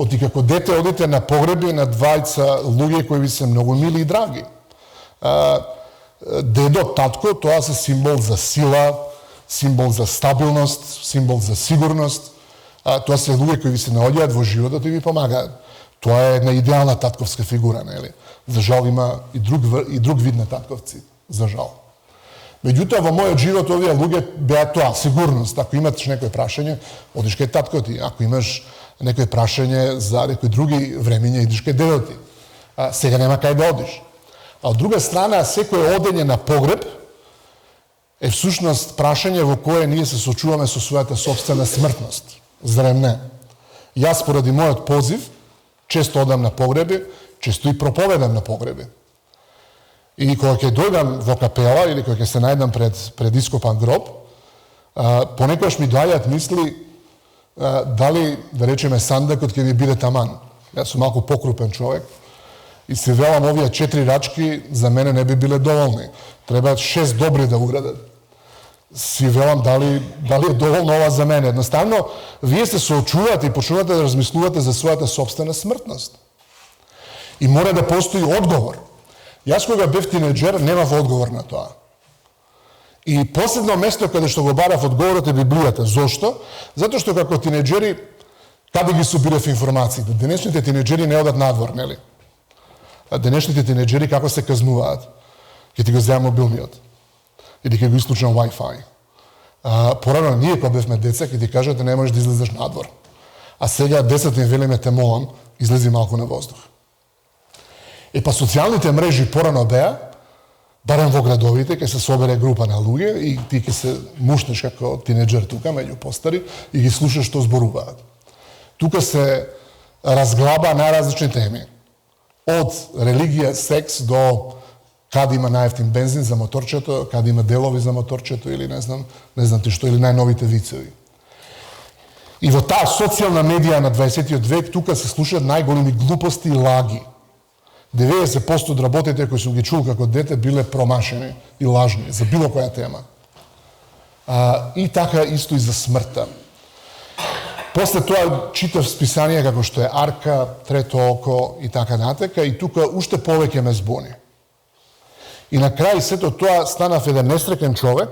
Speaker 1: Оти како дете одите на погреби на двајца луѓе кои ви се многу мили и драги. Дедо, татко, тоа се символ за сила, символ за стабилност, символ за сигурност. Тоа се луѓе кои ви се наоѓаат во животот и ви помагаат. Тоа е една идеална татковска фигура, нели? За жал има и друг вид на татковци, за жал. Меѓутоа, во мојот живот овие луѓе беа тоа, сигурност. Ако имаш некој прашање, одиш кај татко ти. Ако имаш некој прашање за некои други времиња, идиш кај дедо ти. Сега нема кај да одиш. А од друга страна, секој одење на погреб е всушност прашање во кое ние се сочуваме со својата собствена смртност. Зарем не? Јас, поради мојот позив, често одам на погреби, често и проповедам на погреби. И кога ќе дојдам во капела или кога ќе се најдам пред ископан гроб, понекогаш ми доаѓаат мисли дали, да речеме, сандакот ќе ми биде таман. Јас сум малку покрупен човек и се велам овие 4 рачки за мене не би биле доволни. Требаат 6 добри да уградат. Си велам дали е доволно ова за мене. Едноставно, вие се соочувате и почнувате да размислувате за својата собствена смртност. И мора да постои одговор. Јас кога бев тинеџер, немав одговор на тоа. И последно место каде што го барав одговорот е Библијата. Зошто? Затоа што како тинеџери, каде ги собирав информациите? Денешните тинеџери не одат надвор, нели? А денешните тинеџери како се казнуваат? Ќе ти го земам мобилниот. Или ќе го исклучам Wi-Fi. Порано, ние кога бевме деца, ќе ти кажат не можеш да излезеш надвор. А сега децата им велиме те молам, излези малку на воздух. Па социјалните мрежи порано беа, барем во градовите, ќе се собере група на луѓе и ти ќе се мушнеш како тинеџер тука, меѓу постари, и ги слушаш што зборуваат. Тука се разглаба најразлични теми. Од религија, секс до каде има најефтин бензин за моторчето, каде има делови за моторчето или не знам ти што, или најновите вицеви. И во таа социјална медија на 20 век тука се слушаат најголеми глупости и лаги. 90% од работите кои сум ги чул како дете биле промашени и лажни за било која тема. И така исто и за смртта. После тоа читав списанија како што е Арка, Трето око и така натака, и тука уште повеќе ме збуни. И на крај сето тоа станав еден несреќен човек,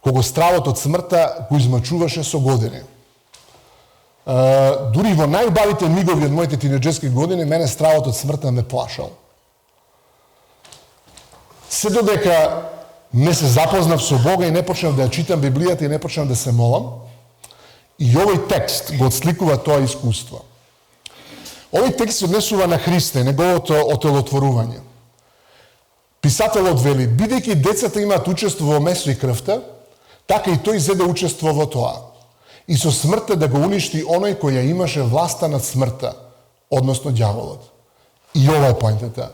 Speaker 1: кого стравот од смртта го измачуваше со години. Дури во најубавите мигови од моите тинеџерски години, мене стравот од смртта ме плашал. Се додека не се запознав со Бога и не почнав да ја читам Библијата и не почнав да се молам, и овој текст го отсликува тоа искуство. Овој текст се однесува на Христа и неговото отелотворување. Писателот вели, бидејќи децата имаат учество во месо и крвта, така и тој зеде учество во тоа. И со смртта да го уништи оној кој ја имаше власта над смртта, односно ѓаволот. И ова е поентата.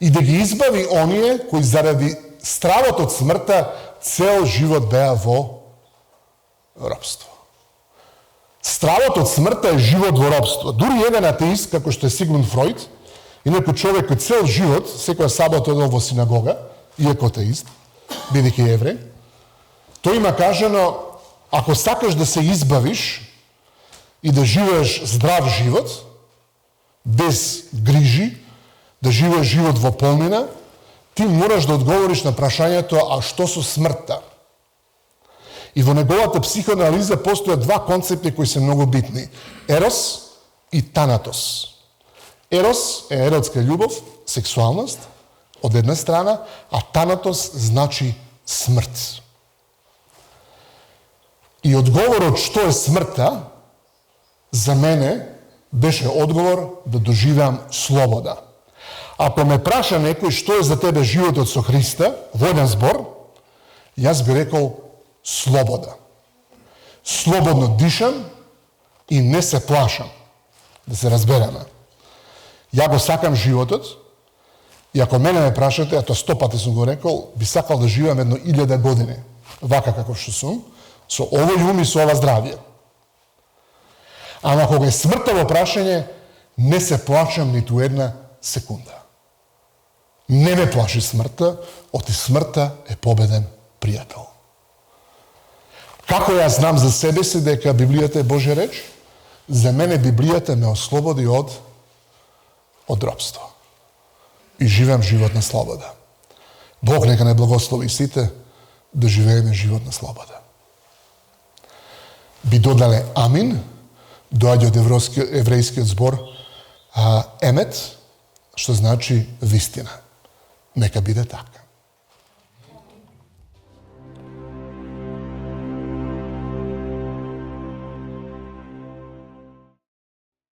Speaker 1: И да ги избави оние кои заради стравот од смртта цел живот беа во робство. Стравот од смртта е живот во робство. Дури еден атеист, како што е Сигмунд Фройд, инаку човек кој цел живот, секоја сабота одел во синагога, иако атеист, бидејќи евреј, тој има кажано, ако сакаш да се избавиш и да живееш здрав живот, без грижи, да живееш живот во полнина, ти мораш да одговориш на прашањето, а што со смртта? И во неговата психоанализа постојат два концепти кои се многу битни. Ерос и танатос. Ерос е еротска љубов, сексуалност, од една страна, а танатос значи смрт. И одговорот што е смртта, за мене беше одговор да доживеам слобода. Ако ме праша некој што е за тебе животот со Христа, во еден збор, јас би рекол слобода. Слободно дишам и не се плашам. Да се разбереме. Ја го сакам животот и ако мене ме прашате, а тоа 100 пати сум го рекол, би сакал да живеам 1000 години, вака како што сум, со овој ум и со ова здравје. Ама кога е смртта во прашање, не се плашам ниту една секунда. Не ме плаши смртта, оти смртта е победен пријател. Како јас знам за себе си дека Библијата е Божја реч? За мене Библијата ме ослободи од робство. И живеам живот на слобода. Бог нека не благослови сите да живееме живот на слобода. Би додале амин, доаѓа од еврејскиот збор емет, што значи вистина. Нека биде така.